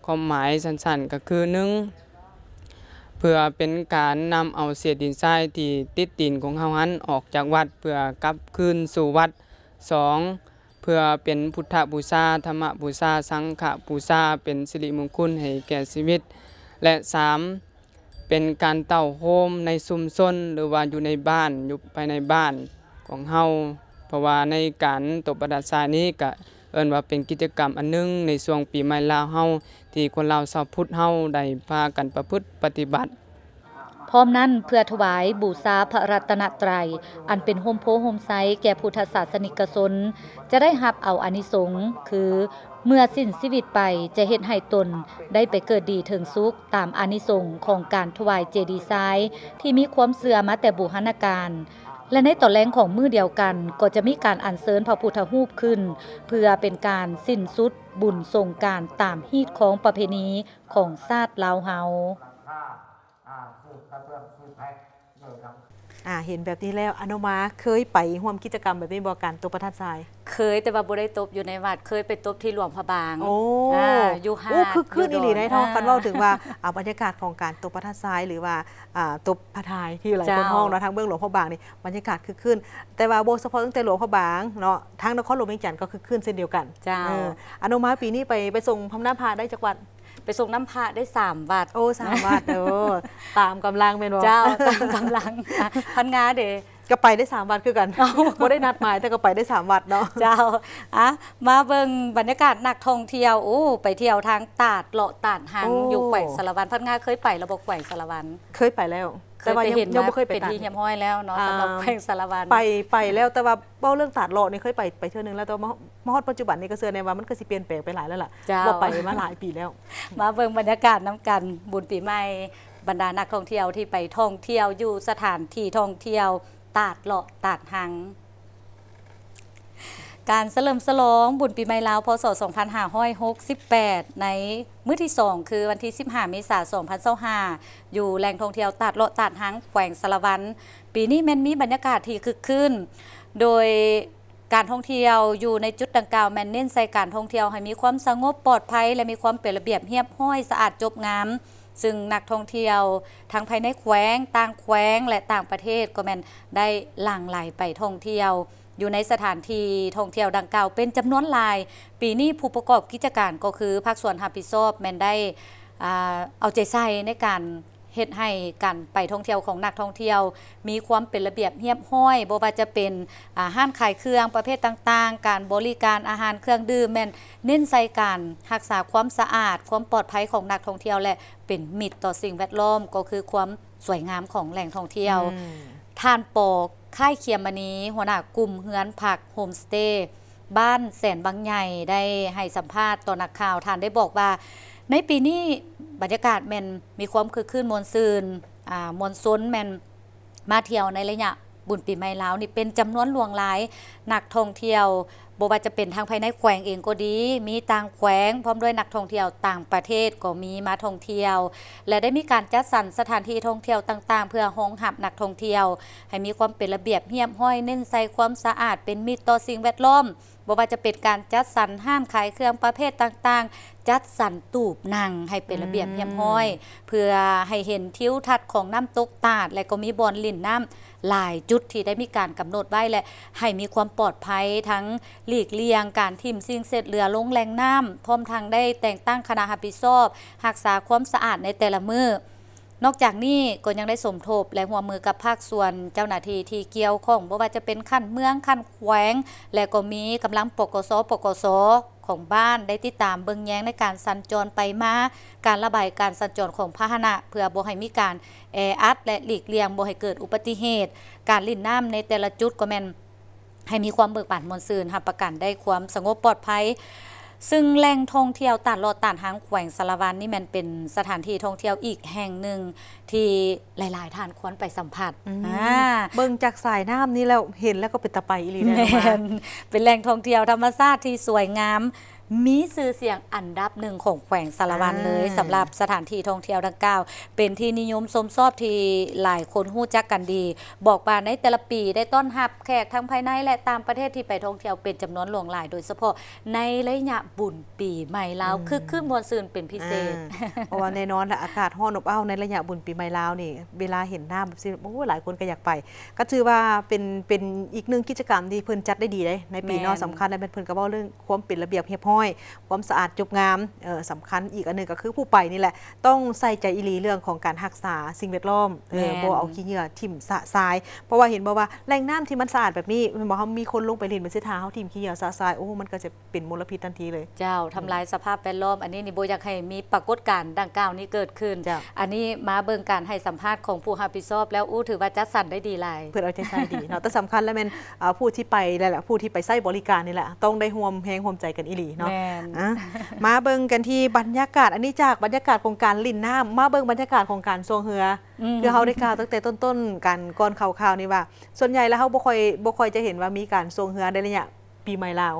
ความหมายสั้นๆก็คือ1เพื่อเป็นการนำเอาเศษดินทรายที่ติดดินของเฮาหันออกจากวัดเพื่อกลับคืนสู่วัด2เพื่อเป็นพุทธบูชาธรรมบูชาสังฆบูชาเป็นสิริมงคลให้แก่ชีวิตและ3เป็นการเต้าโฮมในชุมชนหรือว่าอยู่ในบ้านอยู่ภายในบ้านของเฮาเพราะว่าในการตบพระธาตุทรายนี้ก็เอิ้นว่าเป็นกิจกรรมอันนึงในช่วงปีใหม่ลาวเฮาที่คนลาวชาวพุทธเฮาได้พากันประพฤติปฏิบัติพร้อมนั้นเพื่อถวายบูชาพระรัตนตรัยอันเป็นโฮมโพโฮมไซแก่พุทธศาสนิกชนจะได้รับเอาอานิสงส์คือเมื่อสิ้นชีวิตไปจะเฮ็ดให้ตนได้ไปเกิดดีถึงสุขตามอานิสงส์ของการถวายเจดีย์ทรายที่มีความเชื่อมาแต่บูรณาการและในตอนแรกของมื้อเดียวกันก็จะมีการอัญเชิญพระพุทธรูปขึ้นเพื่อเป็นการสิ้นสุดบุญสงกรานต์ตามฮีตของประเพณีของชาติลาวเฮาเห็นแบบนี้แล้วอนุมาเคยไปร่วมกิจกรรมแบบนี้บ่การตบพระธาตุทรายเคยแต่ว่าบ่ได้ตบอยู่ในวัดเคยไปตบที่หลวงพระบางอยู่หาดคืออีหลีในท้องคันเว้าถึงว่าบรรยากาศของการตบพระธาตุทรายหรือว่าตบพระทายที่หลายคนห้องเนาะทางเบื้องหลวงพระบางนี่บรรยากาศคือขึ้นแต่ว่าบ่เฉพาะตั้งแต่หลวงพระบางเนาะทางนครหลวงเวียงจันทน์ก็คือขึ้นเช่นเดียวกันอนุมาปีนี้ไปส่งพระน้ำพาได้จักวัดไปส่งน้ำพระได้3วัด3วัดตามกำลังแม่นบ่เจ้าตามกำลังพันงาเด้ก็ไปได้3วัดคือกันบ่ได้นัดหมายแต่ก็ไปได้3วัดเนาะเจ้ามาเบิ่งบรรยากาศนักท่องเที่ยวไปเที่ยวทางตาดเลาะตาดหางอยู่แขวงสารวันพันงาเคยไปแล้วบ่แขวงสารวันเคยไปแล้วแต่ว่ายังบ่เคยไปเป็นที่เฮียมห้อยแล้วเนาะสำหรับแขวงสารวันไปแล้วแต่ว่าเว้าเรื่องตาดเลาะนี่เคยไปเทื่อนึงแล้วแต่มาฮอดปัจจุบันนี้ก็เชื่อในว่ามันก็สิเปลี่ยนแปลงไปหลายแล้วล่ะบ่ไปมาหลายปีแล้วมาเบิ่งบรรยากาศนํกันบุญปีใหม่บรรดานักท่องเที่ยวที่ไปท่องเที่ยวอยู่สถานที่ท่องเที่ยวตาดเลาะตาดหังการเฉลิมฉลองบุญปีใหม่ลาวพศ2568ในมื้อที่2คือวันที่15เมษายน2025อยู่แหล่งท่องเที่ยวตาดเลาะตาดหังแขวงสารวันปีนี้แม่นมีบรรยากาศที่คึกคืนโดยการท่องเที่ยวอยู่ในจุดดังกล่าวแม่นเน้นใส่การท่องเที่ยวให้มีความสงบปลอดภัยและมีความเป็นระเบียบเรียบร้อยสะอาดจบงามซึ่งนักท่องเที่ยวทั้งภายในแขวงต่างแขวงและต่างประเทศก็แม่นได้หลั่งไหลไปท่องเที่ยวอยู่ในสถานที่ท่องเที่ยวดังกล่าวเป็นจำนวนหลายปีนี้ผู้ประกอบกิจการก็คือภาคส่วนรับผิดชอบแม่นได้เอาใจใส่ในการเฮ็ดให้การไปท่องเที่ยวของนักท่องเที่ยวมีความเป็นระเบียบเรียบร้อยบ่ว่าจะเป็นห้านขายเครื่องประเภทต่างๆการบริการอาหารเครื่องดื่มแม่นเน้นใส่การรักษาความสะอาดความปลอดภัยของนักท่องเที่ยวและเป็นมิตรต่อสิ่งแวดล้อมก็คือความสวยงามของแหล่งท่องเที่ยวท่านปอก ค่ายเคียมมณีหัวหน้ากลุ่มเฮือนผักโฮมสเตย์บ้านแสนบางใหญ่ได้ให้สัมภาษณ์ต่อนักข่าวท่านได้บอกว่าในปีนี้บรรยากาศแม่นมีความคึกคืนมวลซืนมวลซ้นแม่นมาเที่ยวในระยะบุญปีใหม่ลาวนี่เป็นจำนวนหลวงหลายนักท่องเที่ยวบ่ว่าจะเป็นทางภายในแขวงเองก็ดีมีต่างแขวงพร้อมด้วยนักท่องเที่ยวต่างประเทศก็มีมาท่องเที่ยวและได้มีการจัดสรรสถานที่ท่องเที่ยวต่างๆเพื่อรองรับนักท่องเที่ยวให้มีความเป็นระเบียบเรียบร้อยเน้นใส่ความสะอาดเป็นมิตรต่อสิ่งแวดล้อมบ่ว่าจะเป็นการจัดสรรห้างขายเครื่องประเภทต่างๆจัดสรรตูบนั่งให้เป็นระเบียบเรียบร้อยเพื่อให้เห็นทิวทัศน์ของน้ำตกตาดและก็มีบ่อนลิ่นน้ำหลายจุดที่ได้มีการกำหนดไว้และให้มีความปลอดภัยทั้งหลีกเลี่ยงการทิ่มสิ่งเศษเรือลงแหล่งน้ำพร้อมทั้งได้แต่งตั้งคณะรับผิดชอบรักษาความสะอาดในแต่ละมื้อนอกจากนี้ก็ยังได้สมทบและร่วมมือกับภาคส่วนเจ้าหน้าที่ที่เกี่ยวข้องบ่ว่าจะเป็นขั้นเมืองขั้นแขวงและก็มีกำลังปกสของบ้านได้ติดตามเบิ่งแยงในการสัญจรไปมาการระบายการสัญจรของพาหนะเพื่อบ่ให้มีการแออัดและหลีกเลี่ยงบ่ให้เกิดอุบัติเหตุการลิ่นน้ำในแต่ละจุดก็แม่นให้มีความเบิกบานมวลซืนรับประกันได้ความสงบปลอดภัยซึ่งแหล่งท่องเที่ยวตาดลอดตาดหางแขวงสารวันนี่มันเป็นสถานที่ท่องเที่ยวอีกแห่งหนึ่งที่หลายๆท่านควรไปสัมผัสเบิ่งจากสายน้ำนี่แล้วเห็นแล้วก็เป็นตะไปอีหลีได้เป็นแหล่งท่องเที่ยวธรรมชาติที่สวยงามมีชื่อเสียงอันดับหนึ่งของแขวงสารวันเลยสำหรับสถานที่ท่องเที่ยวดังกล่าวเป็นที่นิยมชมชอบที่หลายคนฮู้จักกันดีบอกว่าในแต่ละปีได้ต้อนรับแขกทั้งภายในและต่างประเทศที่ไปท่องเที่ยวเป็นจำนวนหลวงหลายโดยเฉพาะในระยะบุญปีใหม่ลาวคึกคืนมวลซืนเป็นพิเศษเพราะว่าแน่นอนอากาศร้อนอบอ้าวในระยะบุญปีใหม่ลาวนี่เวลาเห็นหน้าแบบโอ้หลายคนก็อยากไปก็ถือว่าเป็นอีกหนึ่งกิจกรรมที่เพิ่นจัดได้ดีเลยในปีนอกสำคัญและเป็นเพิ่นก็เว้าเรื่องความเป็นระเบียบเรียบร้อยความสะอาดจบงามสำคัญอีกอันหนึ่งก็คือผู้ไปนี่แหละต้องใส่ใจอีหลีเรื่องของการรักษาสิ่งแวดล้อมบ่เอาขี้เหงื่อทิ่มสะทรายเพราะว่าเห็นบอกว่าแหล่งน้ำที่มันสะอาดแบบนี้มันบอกว่ามีคนลงไปเล่นบนเส้นทางเขาทิ่มขี้เหงื่อสะทรายโอ้มันก็จะเป็นมลพิษทันทีเลยเจ้าทำลายสภาพแวดล้อมอันนี้นี่โบอยากให้มีปรากฏการณ์ดังกล่าวนี้เกิดขึ้นอันนี้มาเบิ่งการให้สัมภาษณ์ของผู้รับผิดชอบแล้วถือว่าจัดสรรได้ดีหลายเพื่อเอาใจใส่ดีเนาะแต่สำคัญแล้วแม่นผู้ที่ไปนั่นแหละผู้ที่ไปใช้บริการนี่แหละต้องได้ร่วมแรงร่วมใจกันอีหลีเนาะมาเบิ่งกันที่บรรยากาศอันนี้จากบรรยากาศของการลิ่นน้ำมาเบิ่งบรรยากาศของการทรงเรือคือเขาได้กล่าวตั้งแต่ต้นๆกันก่อนข่าวๆนี่ว่าส่วนใหญ่แล้วเขาบ่ค่อยจะเห็นว่ามีการทรงเรือในระยะปีใหม่ลาว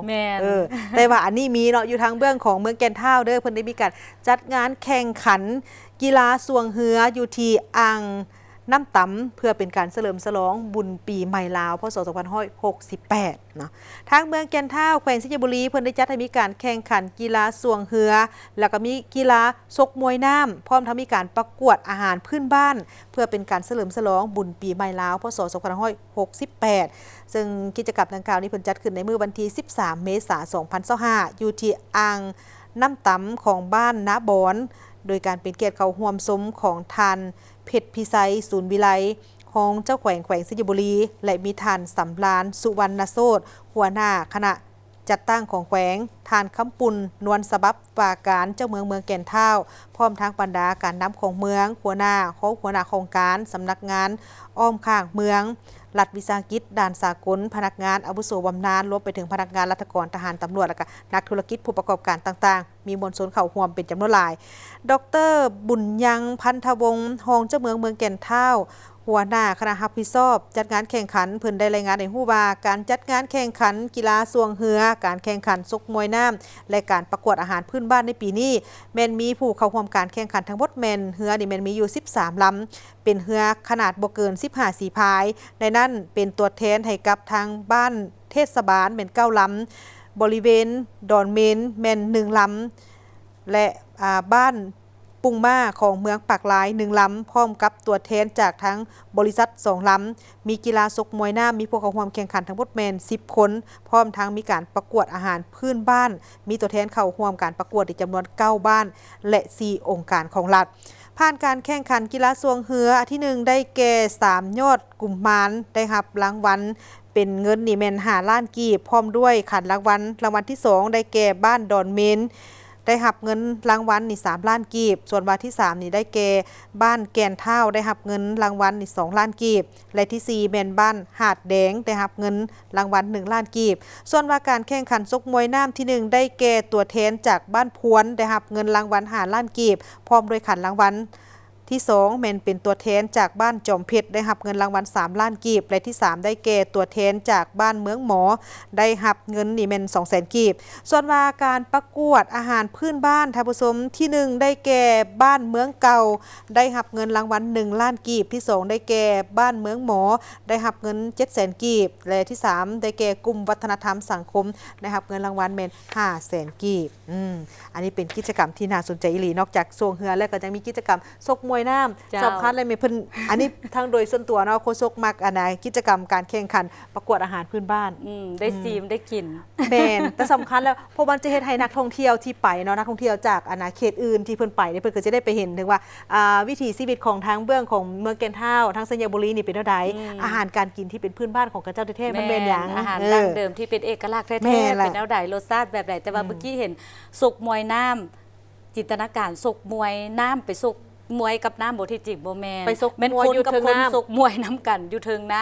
แต่ว่าอันนี้มีเนาะอยู่ทางเบื้องของเมืองแก่นเท่าเด้อเพิ่นได้มีการจัดงานแข่งขันกีฬาทรงเรืออยู่ที่อ่างน้ำตำเพื่อเป็นการเฉลิมฉลองบุญปีใหม่ลาวพศ2568เนาะทางเมืองแก่นเท่าแขวงสิงห์บุรีเพิ่นได้จัดให้มีการแข่งขันกีฬาสวงเรือแล้วก็มีกีฬาชกมวยน้ำพร้อมทั้งมีการประกวดอาหารพื้นบ้านเพื่อเป็นการเฉลิมฉลองบุญปีใหม่ลาวพศ2568ซึ่งกิจกรรมดังกล่าวนี้เพิ่นจัดขึ้นในมื้อวันที่13 เมษายน 2025อยู่ที่อ่างน้ำตำของบ้านนาบอนโดยการเป็นเกียรติเข้าร่วมซุ้มของทานเพชรพิไซศูนย์วิไลของเจ้าแขวงสิงห์บุรีและมีทานสำราญสุวรรณโสดหัวหน้าคณะจัดตั้งของแขวงทานคำปุนนวลสบับปาการเจ้าเมืองแก่นเท่าพร้อมทั้งบรรดาการนำของเมืองหัวหน้าโครงการสำนักงานอ้อมข้างเมืองรัฐวิสาหกิจด่านสากลพนักงานอาวุโสบำนาญรวมไปถึงพนักงานรัฐกรทหารตำรวจและก็นักธุรกิจผู้ประกอบการต่างๆมีมวลชนเข้าร่วมเป็นจำนวนหลายดร.บุญยังพันธวงศ์รองเจ้าเมืองแก่นเท่าหัวหน้าคณะรับผิดชอบจัดงานแข่งขันเพิ่นได้รายงานให้ฮู้ว่าการจัดงานแข่งขันกีฬาสวงเรือการแข่งขันชกมวยน้ำและการประกวดอาหารพื้นบ้านในปีนี้แม่นมีผู้เข้าร่วมการแข่งขันทั้งหมดแม่นเรือนี่แม่นมีอยู่13ลำเป็นเรือขนาดบ่เกิน15สีพายในนั้นเป็นตัวแทนให้กับทางบ้านเทศบาลแม่น9ลำบริเวณดอนเมนแม่น1ลำและบ้านปุงมาของเมืองปากลาย1ลำพร้อมกับตัวแทนจากทั้งบริษัท2ลำมีกีฬาชกมวยน้ำมีผู้เข้าร่วมแข่งขันทั้งหมดแม่น10คนพร้อมทั้งมีการประกวดอาหารพื้นบ้านมีตัวแทนเข้าร่วมการประกวดอีกจำนวน9บ้านและ4องค์การของรัฐผ่านการแข่งขันกีฬาสวงเรือที่1ได้แก่3ยอดกุมมารได้รับรางวัลเป็นเงินนี่แม่น5ล้านกีบพร้อมด้วยขันรางวัลที่2ได้แก่บ้านดอนเมน ได้รับเงินรางวัลนี่3ล้านกีบส่วนวาที่3นี่ได้แก่บ้านแกนเท่าได้รับเงินรางวัลนี่2ล้านกีบและที่4แม่นบ้านหาดแดงได้รับเงินรางวัล1ล้านกีบส่วนว่าการแข่งขันชกมวยน้ำที่1ได้แก่ตัวแทนจากบ้านพวนได้รับเงินรางวัล5ล้านกีบพร้อมด้วยขันรางวัลที่2แม่นเป็นตัวแทนจากบ้านจอมเพชรได้รับเงินรางวัล3ล้านกีบและที่3ได้แก่ตัวแทนจากบ้านเมืองหมอได้รับเงินนี่แม่น200,000กีบส่วนว่าการประกวดอาหารพื้นบ้านท่านผู้ชมที่1ได้แก่บ้านเมืองเก่าได้รับเงินรางวัล1ล้านกีบที่2ได้แก่บ้านเมืองหมอได้รับเงิน700,000กีบและที่3ได้แก่กลุ่มวัฒนธรรมสังคมได้รับเงินรางวัลแม่น500,000กีบอันนี้เป็นกิจกรรมที่น่าสนใจอีหลีนอกจากสวงเฮือแล้วก็ยังมีกิจกรรมชกมวยน้ำสำคัญเลยมีเพิ่นอันนี้ทั้งโดยส่วนตัวเนาะโคชกมักอันไหนกิจกรรมการแข่งขันประกวดอาหารพื้นบ้านได้ซีมได้กินแม่นแต่สำคัญแล้วเพราะมันจะเฮ็ดให้นักท่องเที่ยวที่ไปเนาะนักท่องเที่ยวจากอาณาเขตอื่นที่เพิ่นไปเนี่ยเพิ่นก็จะได้ไปเห็นถึงว่าวิถีชีวิตของทางเบื้องของเมืองแก่นเฒ่าทางสัญญบุรีนี่เป็นเท่าใดอาหารการกินที่เป็นพื้นบ้านของกระเจ้าแท้ๆมันเป็นหยังอาหารดั้งเดิมที่เป็นเอกลักษณ์แท้ๆเป็นแนวใดรสชาติแบบใดแต่ว่าเมื่อกี้เห็นสุกมวยน้ำจินตนาการสุกมวยน้ำไปสุกมวยกับน้ำโบที่จิกโบแมนไปซกมวยอยู่กับคนซกมวยน้ำกันอยู่เทิงน้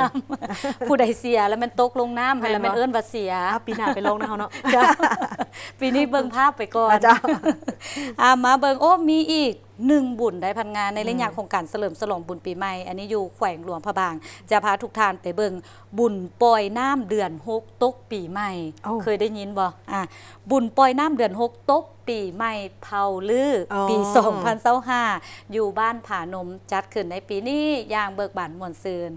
ำผู้ใดเสียแล้วมันตกลงน้ำแล้วมันเอิ้นว่าเสียปีหน้าไปลงนะเขาเนาะปีนี้เบิ่งภาพไปก่อนมาเบิ่งโอ้มีอีก1บุญได้พันงานในระยะของการเฉลิมฉลองบุญปีใหม่อันนี้อยู่แขวงหลวงพระบางจะพาทุกท่านไปเบิ่งบุญปล่อยน้ำเดือน6ตกปีใหม่เคยได้ยินบ่บุญปล่อยน้ำเดือน6ตกปีใหม่เผาลือปี2025อยู่บ้านผานมจัดขึ้นในปีนี้อย่างเบิกบานม่วนซื่น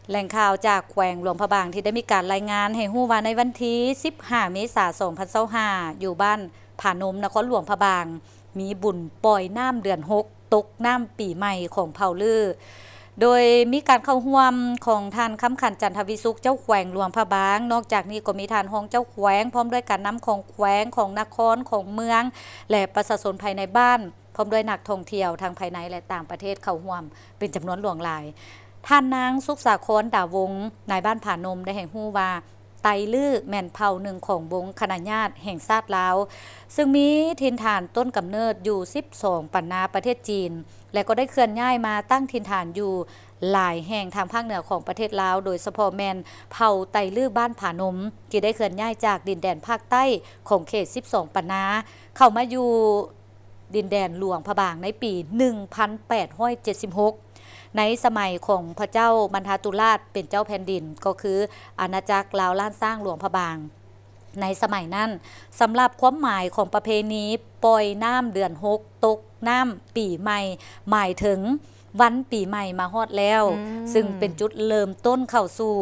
แหล่งข่าวจากแขวงหลวงพระบางที่ได้มีการรายงานให้ฮู้ว่าในวันที่15เมษายน2025อยู่บ้านผานมนครหลวงพระบางมีบุญปล่อยน้ำเดือน6ตกน้ำปีใหม่ของเผ่าลือโดยมีการเข้าร่วมของท่านคำขันจันทวิสุขเจ้าแขวงหลวงพระบางนอกจากนี้ก็มีท่านรองเจ้าแขวงพร้อมด้วยการนำของแขวงของนครของเมืองและประชาชนภายในบ้านพร้อมด้วยนักท่องเที่ยวทางภายในและต่างประเทศเข้าร่วมเป็นจำนวนหลวงหลายท่านนางสุขสาครดาวงนายบ้านผานมได้แห่งฮู้ว่าไตลือแม่นเผ่าหนึ่งของวงคณะญาติแห่งชาติลาวซึ่งมีถิ่นฐานต้นกำเนิดอยู่12ปันนาประเทศจีนและก็ได้เคลื่อนย้ายมาตั้งถิ่นฐานอยู่หลายแห่งทางภาคเหนือของประเทศลาวโดยเฉพาะแม่นเผ่าไตลือบ้านผานมที่ได้เคลื่อนย้ายจากดินแดนภาคใต้ของเขต12ปันนาเข้ามาอยู่ดินแดนหลวงพระบางในปี1876ในสมัยของพระเจ้าบรรทาตุราชเป็นเจ้าแผ่นดินก็คืออาณาจักรลาวล้านสร้างหลวงพระบางในสมัยนั้นสำหรับความหมายของประเพณีปล่อยน้ำเดือน6ตกน้ำปีใหม่หมายถึงวันปีใหม่มาฮอดแล้วซึ่งเป็นจุดเริ่มต้นเข้าสู่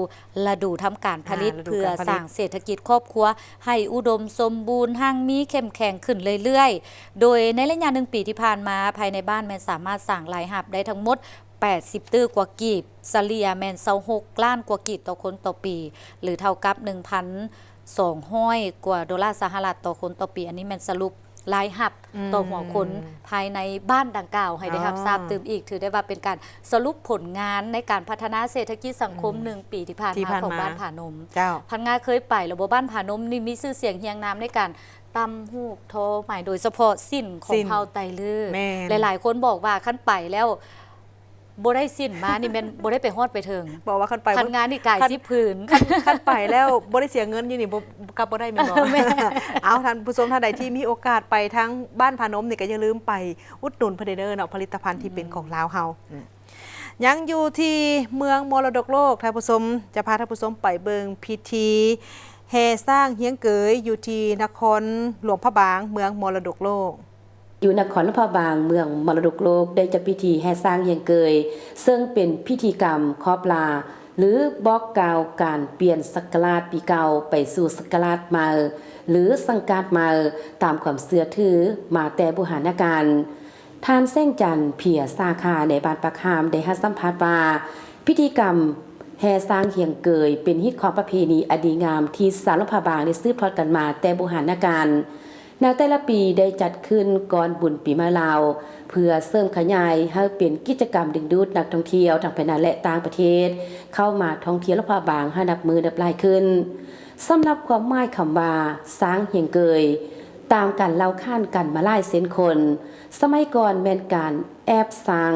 ฤดูทำการผลิตเพื่อสร้างเศรษฐกิจครอบครัวให้อุดมสมบูรณ์หั่งมีเข้มแข็งขึ้นเรื่อยๆโดยในระยะ1 ปีที่ผ่านมาภายในบ้านแม่สามารถสร้างรายรับได้ทั้งหมด80 ตื้อกว่ากีบเฉลี่ยแม่น26ล้านกว่ากีบต่อคนต่อปีหรือเท่ากับ 1,200 กว่าดอลลาร์สหรัฐต่อคนต่อปีอันนี้แม่นสรุปรายรับต่อหัวคนภายในบ้านดังกล่าวให้ได้รับทราบตื่มอีกถือได้ว่าเป็นการสรุปผลงานในการพัฒนาเศรษฐกิจสังคม1 ปีที่ผ่านมาของบ้านผานมพันงาเคยไประบบบ้านผานมนี่มีชื่อเสียงเฮียงนามในการตำหูกโทหมายโดยเฉพาะสิ้นของเผ่าไตลือหลายๆคนบอกว่าขั้นไปแล้วบ่ได้สิ้นมานี่แม่นบ่ได้ไปฮอดไปถึงบอกว่าคันไปคันงานนี่กาย10พื้นคันไปแล้วบ่ได้เสียเงินอยู่นี่บ่กลับบ่ได้แม่นบ่เอาท่านผู้ชมท่านใดที่มีโอกาสไปทั้งบ้านผานมนี่ก็อย่าลืมไปอุดหนุนเพิ่นเด้อเนาะผลิตภัณฑ์ที่เป็นของลาวเฮายังอยู่ที่เมืองมรดกโลกท่านผู้ชมจะพาท่านผู้ชมไปเบิ่งพิธีแห่สร้างเฮียงเกยอยู่ที่นครหลวงพระบางเมืองมรดกโลกอยู่นครหลวงพระบางเมืองมรดกโลกได้จัดพิธีแห่สร้างเฮียงเกยซึ่งเป็นพิธีกรรมครอบลาหรือบอกกล่าวการเปลี่ยนศักราชปีเก่าไปสู่ศักราชใหม่หรือสังกัดใหม่ตามความเชื่อถือมาแต่โบราณกาลท่านแซ่งจันทร์เพียสาขาในบ้านปะคามได้ให้สัมภาษณ์ว่าพิธีกรรมแห่สร้างเฮียงเกยเป็นฮิตของประเพณีอดีงามที่ชาวหลวงพระบางได้สืบทอดกันมาแต่โบราณกาลในแต่ละปีได้จัดขึ้นก่อนบุญปีใหม่ลาวเพื่อเสริมขยายให้เป็นกิจกรรมดึงดูดนักท่องเที่ยวทั้งภายในและต่างประเทศเข้ามาท่องเที่ยวหลวงพระบางให้นับมือนับลายขึ้น สำหรับความหมายคำว่าสร้างเฮียงเกยตามการเล่าข้านกันมาหลายเส้นคน สมัยก่อนแม่นการแอบสร้าง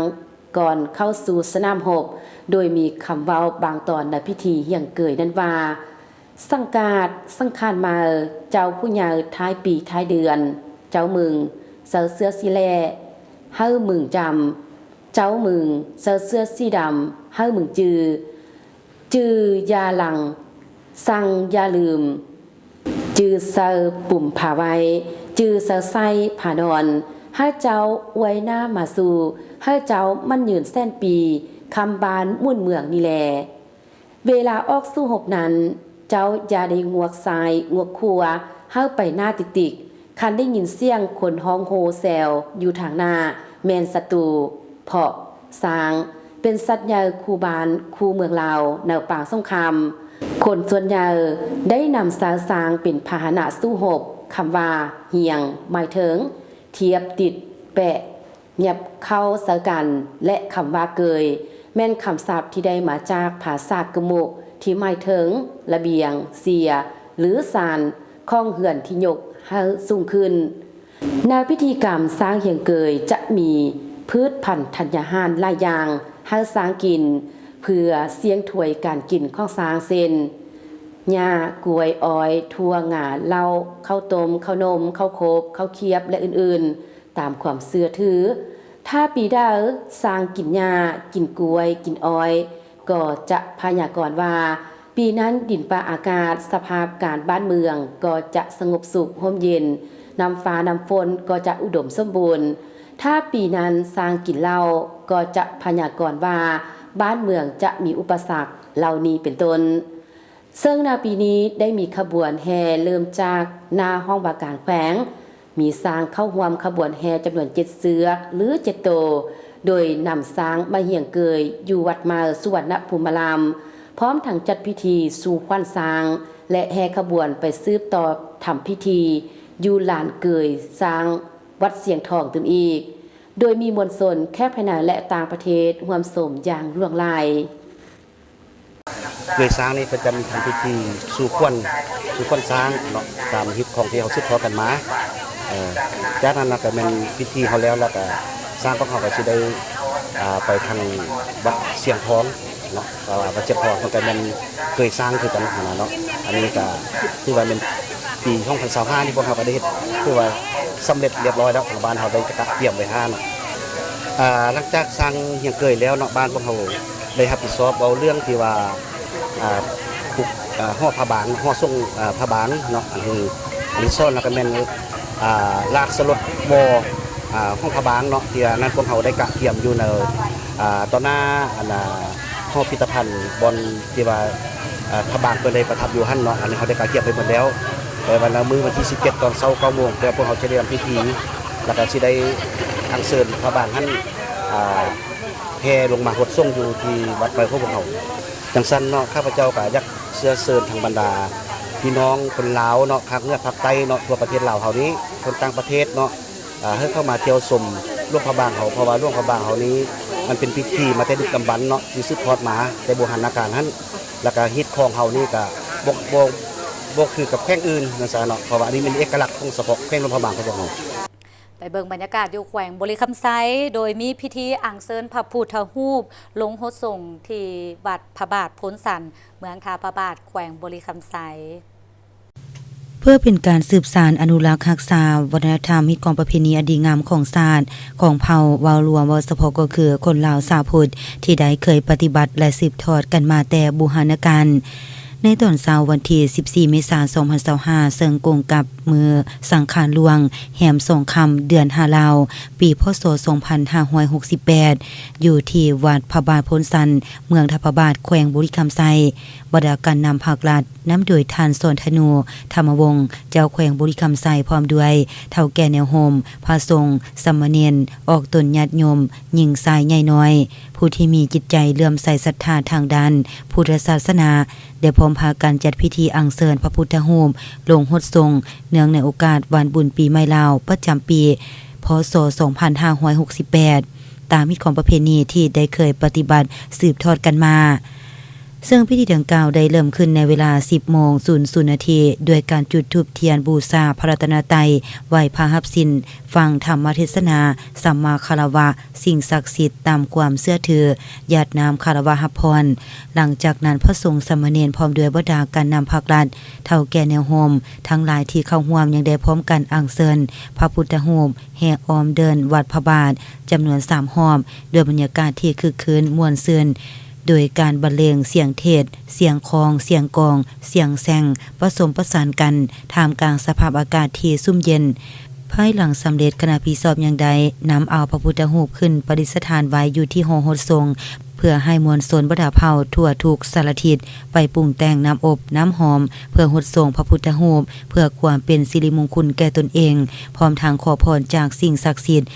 ก่อนเข้าสู่สนามรบโดยมีคำเว้าบางตอนในพิธีเฮียงเกยนั้นว่าสังกาดสังขารมาเจ้าผู้ใหญ่ท้ายปีท้ายเดือนเจ้ามึงเสือเสื้อสีแลเฮ้อมึงจำเจ้ามึงเสือเสื้อสีดำเฮ้อมึงจือยาหลังสั่งอย่าลืมจือเซอปุ่มผาไว้จือเซอไส้ผานอนให้เจ้าไว้หน้ามาสู่ให้เจ้ามันยืนแสนปีคำบานมุ่นเมืองนี่แลเวลาออกสู้หบนั้นเจ้าอย่าได้งวกซ้ายงวกขัวเฮ้าไปหน้าติกคันได้ยินเสียงคนฮ้องโฮแซวอยู่ทางหน้าแมนศัตรูเพาะสางเป็นสัตว์ใหญ่คูบานคูเมืองลาวแนวป่าสงครามคนส่วนใหญ่ได้นำสางเป็นพาหนะสู้หบคำว่าเหียงหมายถึงเทียบติดแปะเงียบเข้าเสกันและคำว่าเกยแม่นคำศัพท์ที่ได้มาจากภาษากะโมกที่หมายถึงระเบียงเสียหรือศาลข้องเหือนที่ยกให้สูงขึ้นในพิธีกรรมสร้างเฮียงเกยจะมีพืชพันธุ์ธัญญาหารหลายอย่างให้สร้างกินเพื่อเสียงถวยการกินของสร้างเส้นหญ้ากล้วยอ้อยทั่วงาเหล้าข้าวต้มข้าวนมข้าวโคบข้าวเคียบและอื่นๆตามความเชื่อถือถ้าปีใดสร้างกินหญ้ากินกล้วยกินอ้อยก็จะพยากรณ์ว่าปีนั้นดินฟ้าอากาศสภาพการบ้านเมืองก็จะสงบสุขร่มเย็นน้ำฟ้าน้ำฝนก็จะอุดมสมบูรณ์ถ้าปีนั้นสร้างกินเหล้าก็จะพยากรณ์ว่าบ้านเมืองจะมีอุปสรรคเหล่านี้เป็นต้นซึ่งในปีนี้ได้มีขบวนแห่เริ่มจากหน้าห้องว่าการแขวงมีสร้างเข้าร่วมขบวนแห่จำนวน7เสือกหรือ7โตโดยนำสร้างมาเหี่ยงเกยอยู่วัดมาสุวรรณภูมิรามพร้อมทั้งจัดพิธีสู่ขวัญสร้างและแห่ขบวนไปสืบต่อทำพิธีอยู่ลานเกยสร้างวัดเสียงทองตึมอีกโดยมีมวลชนแค่ภายในและต่างประเทศร่วมสมอย่างล่วงลายเกยสร้างนี่ประจำทำพิธีสู่ขวัญสร้างเนาะตามฮิตของที่เขาสืบทอดกันมาจากนั้นก็เป็นพิธีเขาแล้วก็สร้างของเขาก็จะได้ไปทางวัดเสียงทองเนาะวัดเสียงทองมันก็เป็นเกยสร้างคือกันเนาะอันนี้ก็ที่ว่าเป็นปี2025ที่พวกเขาก็ได้เฮ็ดคือว่าสำเร็จเรียบร้อยแล้วของบ้านเขาได้จัดเตรียมไว้ให้เนาะหลังจากสร้างเฮียงเกยแล้วเนาะบ้านพวกเขาได้รับผิดชอบเอาเรื่องที่ว่าปลุกห่อผ้าบางห่อส่งผ้าบางเนาะอันนี้ซ่อนแล้วก็แม่นลากสลดวอห้องผ้าบางเนาะที่นั้นพวกเขาได้กะเตรียมอยู่ในตอนหน้าห้องพิพิธภัณฑ์บนที่ว่าผ้าบางเพิ่นได้ประทับอยู่หั่นเนาะอันนี้เขาได้กะเตรียมไปหมดแล้วแต่วันที่17ตอนเช้า 9 โมงแต่พวกเขาจะเริ่มพิธีแล้วก็สิได้อัญเชิญผ้าบางหั่นแห่ลงมาหดส่งอยู่ที่วัดไปพวกเขาจังซั่นเนาะข้าพเจ้าก็อยากเชื้อเชิญทางบรรดาพี่น้องคนลาวเนาะภาคเหนือภาคใต้เนาะทั่วประเทศลาวเฮานี้คนต่างประเทศเนาะให้เข้ามาเที่ยวชมหลวงพระบางเขาเพราะว่าหลวงพระบางเขานี้มันเป็นพิธีมาแต่ดึกดำบรรพ์เนาะที่สืบทอดมาแต่โบราณกาลนั้นแล้วก็ฮิตของเฮานี่ก็บ่คือกับแข้งอื่นนะซะเนาะเพราะว่าอันนี้เป็นเอกลักษณ์ของเฉพาะแข้งหลวงพระบางของพวกเฮาไปเบิ่งบรรยากาศอยู่แขวงบริคำไซโดยมีพิธีอัญเชิญพระพุทธรูปลงโหดส่งที่วัดพระบาทพ้นสันเมืองท่าพระบาทแขวงบริคำไซเพื่อเป็นการสืบสานอนุรักษ์รักษาวัฒนธรรมฮิตของประเพณีอดีงามของชาติของเผ่าวาวรวมวเฉพาะก็คือคนลาวชาวพุทธที่ได้เคยปฏิบัติและสืบทอดกันมาแต่โบราณกาลในตอนเช้าวันที่14 เมษายน 2025ซึ่งกงกับมือสังขารหลวงแหมสงคำเดือน5ลาวปีพ.ศ. 2568อยู่ที่วัดพระบาทพ้นสันเมืองท่าพระบาทแขวงบุรีคำไซบรรดาการนำภาครัฐนำโดยท่านสนธนูธรรมวงศ์เจ้าแขวงบุรีคำไซพร้อมด้วยเฒ่าแก่แนวโฮมพระสงฆ์สามเณรออกตนญาติโยมหญิงชายใหญ่น้อยผู้ที่มีจิตใจเลื่อมใสศรัทธาทางด้านพุทธศาสนาได้พร้อมพากันจัดพิธีอัญเชิญพระพุทธรูปลงหดทรงเนื่องในโอกาสวันบุญปีใหม่ลาวประจำปีพ.ศ. 2568ตามฮิตของประเพณีที่ได้เคยปฏิบัติสืบทอดกันมา ซึ่งพิธีดังกล่าวได้เริ่มขึ้นในเวลา 10:00 น. ด้วยการจุดธูปเทียนบูชาพระรัตนตรัยไหว้พระหับสินฟังธรรมเทศนาสัมมาคารวะสิ่งศักดิ์สิทธิ์ตามความเชื่อถือญาตินามคารวะหับพรหลังจากนั้นพระสงฆ์สามเณรพร้อมด้วยบรรดาการนำภาครัฐเฒ่าแก่แนวโฮมทั้งหลายที่เข้าร่วมยังได้พร้อมกันอัญเชิญพระพุทธรูปแห่อ้อมเดินวัดพระบาทจำนวน3รอบด้วยบรรยากาศที่คึกคืนม่วนซื่นโดยการบรรเลงเสียงเทศเสียงคองเสียงกองเสียงแซงผสมประสานกันท่ามกลางสภาพอากาศที่ซุ่มเย็นภายหลังสำเร็จคณะพิธีอย่างใดนำเอาพระพุทธรูปขึ้นประดิษฐานไว้อยู่ที่หอโฮดทรงเพื่อให้มวลชนบรรดาเผ่าทั่วทุกสารทิศไปปรุงแต่งน้ำอบน้ำหอมเพื่อหดทรงพระพุทธรูปเพื่อความเป็นสิริมงคลแก่ตนเองพร้อมทางขอพรจากสิ่งศักดิ์สิทธิ์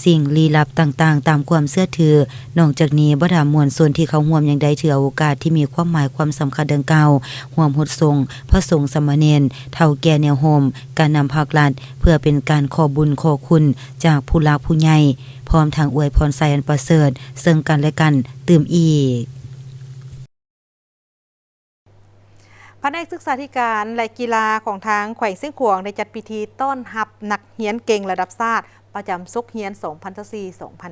สิ่งลี้ลับต่างๆตามความเชื่อถือนอกจากนี้บรรดามวลชนที่เขาร่วมยังได้ถือโอกาสที่มีความหมายความสำคัญดังกล่าวร่วมหดทรงพระสงฆ์สามเณรเฒ่าแก่แนวโฮมการนำภาครัฐเพื่อเป็นการขอบุญขอคุณจากผู้หลักผู้ใหญ่พร้อมทางอวยพรใส่อันประเสริฐซึ่งกันและกันตื่มอีกแผนกศึกษาธิการและกีฬาของทางแขวงเสียงขวางได้จัดพิธีต้อนรับนักเรียนเก่งระดับชาติประจำซุกเฮียน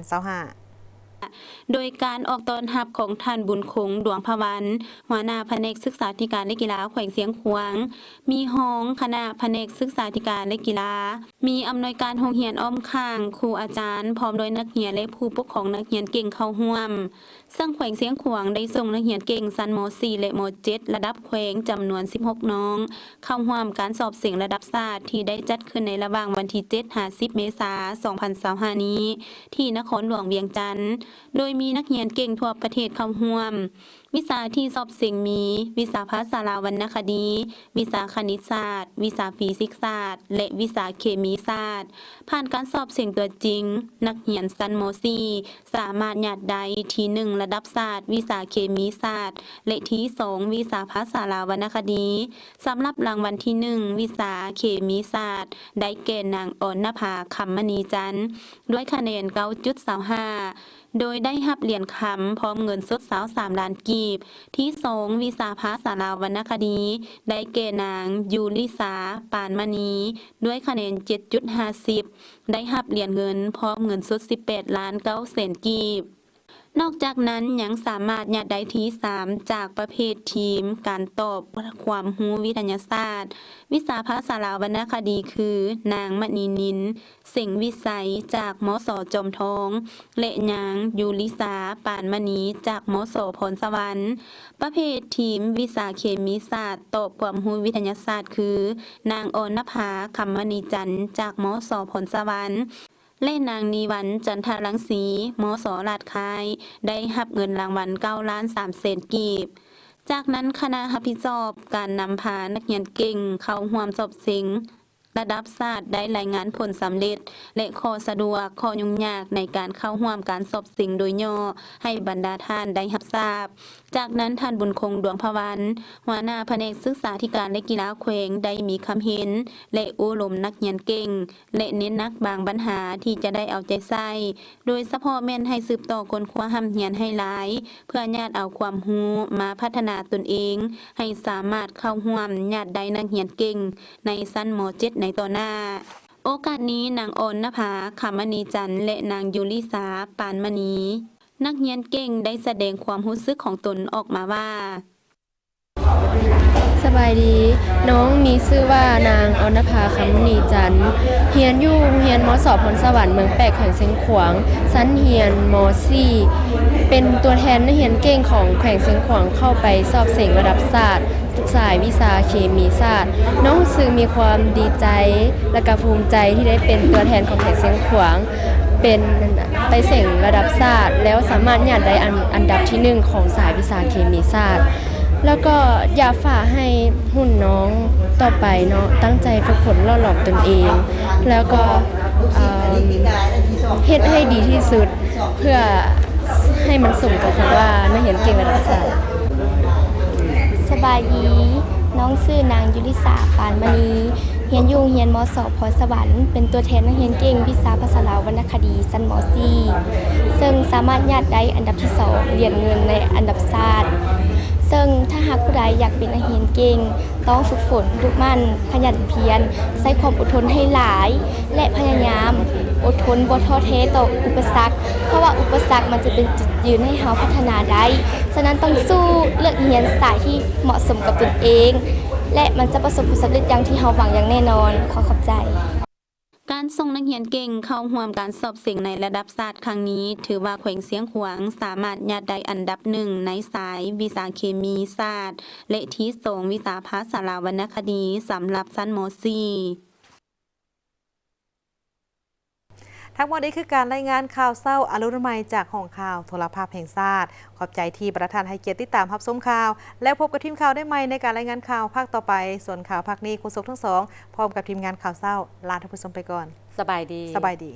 2024-2025 โดยการออกต้อนรับของท่านบุญคงดวงพวันหัวหน้าแผนกศึกษาธิการและกีฬาแขวงเสียงขวางมีห้องคณะแผนกศึกษาธิการและกีฬามีอำนวยการโรงเรียนอ้อมข้างครูอาจารย์พร้อมโดยนักเรียนและผู้ปกครองนักเรียนเก่งเข้าร่วมซึ่งแขวงเสียงขวางได้ส่งนักเรียนเก่งชั้นม.4 และม.7 ระดับแขวงจำนวน16น้องเข้าร่วมการสอบเสียงระดับชาติที่ได้จัดขึ้นในระหว่างวันที่ 7-10 เมษายน 2025 นี้ที่นครหลวงเวียงจันทร์โดยมีนักเรียนเก่งทั่วประเทศเข้าร่วมวิชาที่สอบเสียงมีวิชาภาษาลาวรรณคดีวิชาคณิตศาสตร์วิชาฟิสิกส์ศาสตร์และวิชาเคมีศาสตร์ผ่านการสอบเสียงตัวจริงนักเรียนชั้นม.4 สามารถญาติได้ที่1ระดับศาสตร์วิชาเคมีศาสตร์และที่2วิชาภาษาลาวรรณคดีสำหรับรางวัลที่1วิชาเคมีศาสตร์ได้แก่นางอรณภาคำมณีจันทร์ด้วยคะแนน 9.25 โดยได้รับเหรียญคำพร้อมเงินสด23 ล้านกีบที่2วิชาภาษาลาวรรณคดีได้แก่นางยูลิสาปานมณีด้วยคะแนน 7.50 ได้รับเหรียญเงินพร้อมเงินสด18 ล้าน 9 แสนกีบนอกจากนั้นยังสามารถญาติได้ที่3จากประเภททีมการตอบความรู้วิทยาศาสตร์วิชาภาษาลาวรรณคดีคือนางมณีนินเสียงวิสัยจากมส.จอมทองและนางยูลิสาปานมณีจากมส.พรสวรรค์ประเภททีมวิชาเคมีศาสตร์ตอบความรู้วิทยาศาสตร์คือนางอรณภาคำมณีจันทร์จากมส.พรสวรรค์และนางนีวันจันทรังสีมส.ลาดคายได้รับเงินรางวัล9 ล้าน 3 แสนกีบจากนั้นคณะรับผิดชอบการนำพานักเรียนเก่งเข้าร่วมสอบเสียงระดับชาติได้รายงานผลสำเร็จและข้อสะดวกข้อยุ่งยากในการเข้าร่วมการสอบเสียงโดยย่อให้บรรดาท่านได้รับทราบจากนั้นท่านบุญคงดวงพวันหัวหน้าแผนกศึกษาธิการและกีฬาแขวงได้มีคำเห็นและอบรมนักเรียนเก่งและเน้นนักบางปัญหาที่จะได้เอาใจใส่โดยเฉพาะแม่นให้สืบต่อคนคว้าห้ำเรียนให้หลายเพื่อญาติเอาความรู้มาพัฒนาตนเองให้สามารถเข้าร่วมญาติได้นักเรียนเก่งในชั้นม.7 ในต่อหน้าโอกาสนี้นางอรณภาคำมณีจันทร์และนางยูลิสาปานมณีนักเรียนเก่งได้แสดงความรู้สึกของตนออกมาว่าสบายดีน้องมีชื่อว่านางอรณภาคำมณีจันทร์เรียนอยู่เรียนมส.พรสวรรค์เมืองแปกแขวงเสียงขวางชั้นเรียนม.4 เป็นตัวแทนนักเรียนเก่งของแขวงเสียงขวางเข้าไปสอบเสียงระดับศาสตร์สายวิชาเคมีศาสตร์น้องซึ่งมีความดีใจและก็ภูมิใจที่ได้เป็นตัวแทนของแขวงเสียงขวางเป็นไปเสียงระดับศาสตร์แล้วสามารถญาติได้อันดับที่1ของสายวิชาเคมีศาสตร์แล้วก็อยากฝากให้หุ่นน้องต่อไปเนาะตั้งใจฝึกฝนล่อหลอมตนเองแล้วก็เฮ็ดให้ดีที่สุดเพื่อให้มันสมกับคำว่านักเรียนเก่งระดับชาติสบายดีน้องชื่อนางยุลิสาปานมณีเรียนอยู่เรียนมส.พรสวรรค์เป็นตัวแทนนักเรียนเก่งวิชาภาษาลาวรรณคดีชั้นม.4 ซึ่งสามารถญาติได้อันดับที่2เหรียญเงินในอันดับชาติ ซึ่งถ้าหากผู้ใดอยากเป็นนักเรียนเก่งต้องฝึกฝนดุมั่นขยันเพียรใช้ความอดทนให้หลาย และพยายามอดทนบ่ท้อแท้ต่ออุปสรรคเพราะว่าอุปสรรคมันจะเป็นจุดยืนให้เราพัฒนาได้ฉะนั้นต้องสู้เลือกเรียนสายที่เหมาะสมกับตนเอง และมันจะประสบผลสำเร็จอย่างที่เราหวังอย่างแน่นอนขอขอบใจ การส่งนักเรียนเก่งเข้าร่วมการสอบเสียงในระดับศาสตร์ครั้งนี้ ถือว่าแขวงเสียงขวางสามารถยัดได้อันดับ1ในสายวิชาเคมีศาสตร์และที่2วิชาภาษาลาววรรณคดีสำหรับชั้นม .4 ทั้งหมดนี้คือการรายงานข่าวเศร้าอรุณใหม่จากห้องข่าวโทรภาพแห่งชาติขอบใจที่ประธานให้เกียรติติดตามรับชมข่าว แล้วพบกับทีมข่าวได้ใหม่ในการรายงานข่าวภาคต่อไปส่วนข่าวภาคนี้คุณสุขทั้งสองพร้อมกับทีมงานข่าวเศร้าลาท่านผู้ชมไปก่อน สบายดี สบายดี